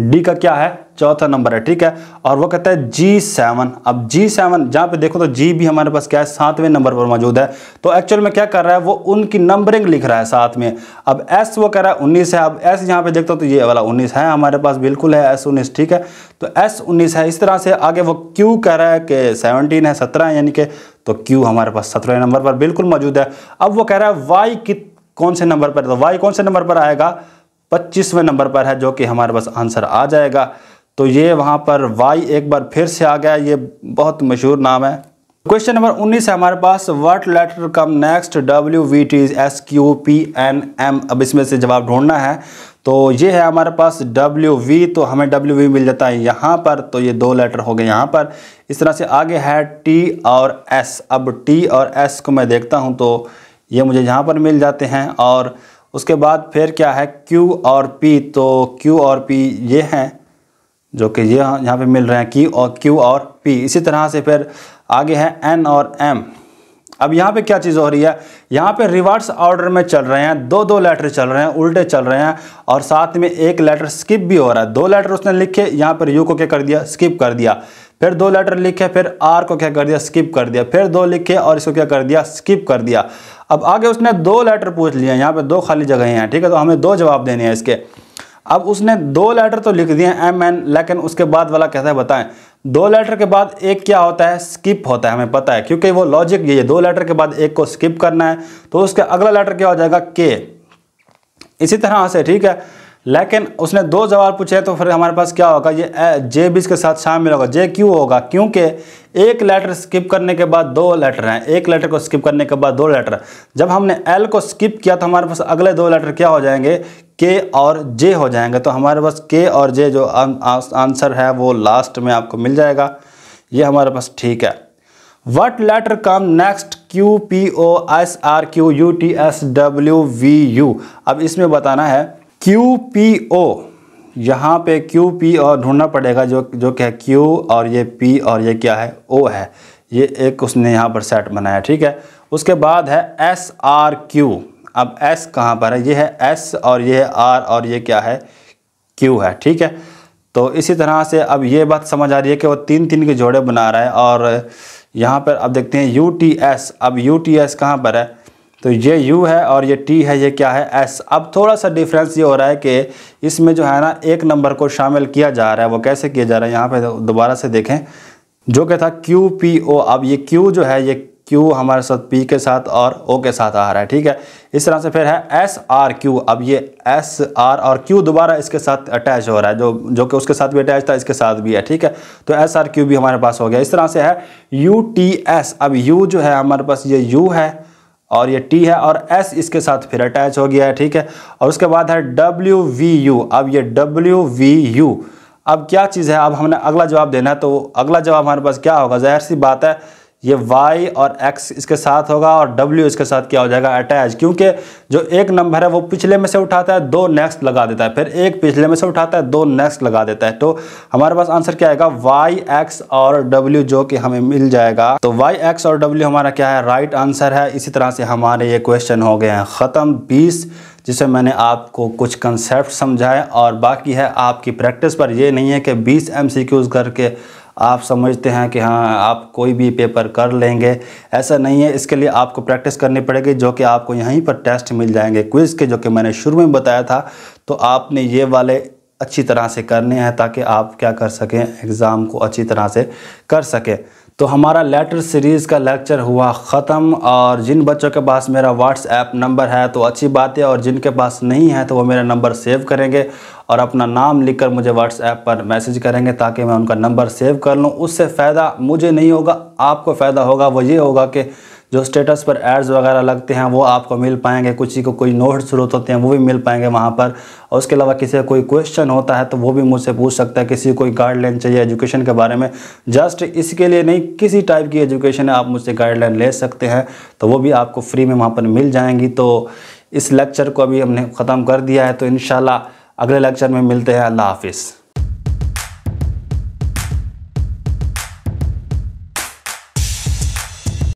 Speaker 1: D का क्या है चौथा नंबर है, ठीक है। और वो कहता है G7। अब G7 जहाँ पे देखो तो G भी हमारे पास क्या है 7वें नंबर पर मौजूद है। तो एक्चुअल में क्या कर रहा है वो उनकी नंबरिंग लिख रहा है साथ में। अब S वो कह रहा है 19 है। अब S यहाँ पे देखते हो तो ये वाला 19 है हमारे पास, बिल्कुल है S19, ठीक है। तो S19 है। इस तरह से आगे वो Q कह रहा है कि 17 है, 17 है यानी कि, तो Q हमारे पास 17वें नंबर पर बिल्कुल मौजूद है। अब वो कह रहा है Y कौन से नंबर पर, तो Y कौन से नंबर पर आएगा 25वें नंबर पर है, जो कि हमारे पास आंसर आ जाएगा। तो ये वहाँ पर Y एक बार फिर से आ गया, ये बहुत मशहूर नाम है। क्वेश्चन नंबर 19 है हमारे पास, what letter come next WVTSQPNM। अब इसमें से जवाब ढूंढना है। तो ये है हमारे पास WV, तो हमें WV मिल जाता है यहाँ पर, तो ये 2 लेटर हो गए यहाँ पर। इस तरह से आगे है T और S। अब T और S को मैं देखता हूँ तो ये मुझे यहाँ पर मिल जाते हैं। और उसके बाद फिर क्या है Q और P, तो Q और P ये हैं जो कि ये यहाँ पे मिल रहे हैं Q और P। इसी तरह से फिर आगे है N और M। अब यहाँ पे क्या चीज़ हो रही है, यहाँ पे रिवर्स ऑर्डर में चल रहे हैं, 2 लेटर चल रहे हैं, उल्टे चल रहे हैं, और साथ में एक लेटर स्किप भी हो रहा है। 2 लेटर उसने लिखे, यहाँ पर U को क्या कर दिया स्किप कर दिया, फिर 2 लेटर लिखे, फिर R को क्या कर दिया स्किप कर दिया, फिर 2 लिखे और इसको क्या कर दिया स्किप कर दिया। अब आगे उसने 2 लेटर पूछ लिए, यहाँ पे 2 खाली जगह हैं, ठीक है। तो हमें 2 जवाब देने हैं इसके। अब उसने 2 लेटर तो लिख दिए MN, लेकिन उसके बाद वाला कहता है बताएं 2 लेटर के बाद एक क्या होता है स्किप होता है, हमें पता है क्योंकि वो लॉजिक ये है 2 लेटर के बाद एक को स्किप करना है, तो उसका अगला लेटर क्या हो जाएगा K। इसी तरह से, ठीक है। लेकिन उसने 2 जवाब पूछे तो फिर हमारे पास क्या होगा, ये J भी इसके साथ शामिल होगा, JQ होगा, क्योंकि एक लेटर स्किप करने के बाद 2 लेटर हैं, एक लेटर को स्किप करने के बाद 2 लेटर। जब हमने L को स्किप किया तो हमारे पास अगले 2 लेटर क्या हो जाएंगे K और J हो जाएंगे। तो हमारे पास K और J जो आंसर है वो लास्ट में आपको मिल जाएगा, ये हमारे पास ठीक है। What letter come next QPOSRQUTSWVU। अब इसमें बताना है QPO, यहाँ पे QPO ढूंढना पड़ेगा, जो क्या है Q और ये P और ये क्या है O है, ये एक उसने यहाँ पर सेट बनाया, ठीक है। उसके बाद है SRQ। अब S कहाँ पर है, ये है S और ये है R और ये क्या है Q है, ठीक है। तो इसी तरह से अब ये बात समझ आ रही है कि वो 3 के जोड़े बना रहा है। और यहाँ पर अब देखते हैं UTS। अब UTS कहाँ पर है, तो ये U है और ये T है, ये क्या है S। अब थोड़ा सा डिफरेंस ये हो रहा है कि इसमें जो है ना एक नंबर को शामिल किया जा रहा है। वो कैसे किया जा रहा है, यहाँ पे दोबारा से देखें, जो कि था QPO। अब ये Q जो है ये Q हमारे साथ P के साथ और O के साथ आ रहा है, ठीक है। इस तरह से फिर है SRQ। अब ये SR और Q दोबारा इसके साथ अटैच हो रहा है, जो कि उसके साथ भी अटैच था, इसके साथ भी है, ठीक है। तो SRQ भी हमारे पास हो गया। इस तरह से है UTS। अब U जो है हमारे पास ये U है और ये T है और S इसके साथ फिर अटैच हो गया है, ठीक है। और उसके बाद है WVU। अब ये WVU अब क्या चीज़ है, अब हमने अगला जवाब देना है। तो अगला जवाब हमारे पास क्या होगा, ज़ाहिर सी बात है ये y और x इसके साथ होगा और w इसके साथ क्या हो जाएगा, अटैच, क्योंकि जो एक नंबर है वो पिछले में से उठाता है 2 नेक्स्ट लगा देता है, फिर एक पिछले में से उठाता है 2 नेक्स्ट लगा देता है। तो हमारे पास आंसर क्या आएगा, y, x और w, जो कि हमें मिल जाएगा। तो y, x और w हमारा क्या है, राइट आंसर है। इसी तरह से हमारे ये क्वेश्चन हो गए हैं ख़त्म 20, जिसमें मैंने आपको कुछ कंसेप्ट समझाए और बाकी है आपकी प्रैक्टिस पर। ये नहीं है कि 20 MCQs करके आप समझते हैं कि हाँ आप कोई भी पेपर कर लेंगे, ऐसा नहीं है। इसके लिए आपको प्रैक्टिस करनी पड़ेगी, जो कि आपको यहीं पर टेस्ट मिल जाएंगे क्विज़ के, जो कि मैंने शुरू में बताया था। तो आपने ये वाले अच्छी तरह से करने हैं ताकि आप क्या कर सकें, एग्ज़ाम को अच्छी तरह से कर सकें। तो हमारा लेटर सीरीज़ का लेक्चर हुआ ख़त्म। और जिन बच्चों के पास मेरा व्हाट्सएप नंबर है तो अच्छी बात है, और जिनके पास नहीं है तो वो मेरा नंबर सेव करेंगे और अपना नाम लिखकर मुझे व्हाट्सएप पर मैसेज करेंगे ताकि मैं उनका नंबर सेव कर लूँ। उससे फ़ायदा मुझे नहीं होगा, आपको फ़ायदा होगा। वो ये होगा कि जो स्टेटस पर एड्स वगैरह लगते हैं वो आपको मिल पाएंगे, किसी को कोई नोट्स ज़रूरत होते हैं वो भी मिल पाएंगे वहाँ पर। और उसके अलावा किसी का कोई क्वेश्चन होता है तो वो भी मुझसे पूछ सकता है। किसी को कोई गाइडलाइन चाहिए एजुकेशन के बारे में, जस्ट इसके लिए नहीं, किसी टाइप की एजुकेशन है आप मुझसे गाइडलाइन ले सकते हैं, तो वो भी आपको फ्री में वहाँ पर मिल जाएंगी। तो इस लेक्चर को अभी हमने ख़त्म कर दिया है, तो इंशाल्लाह अगले लेक्चर में मिलते हैं। अल्लाह हाफिज़।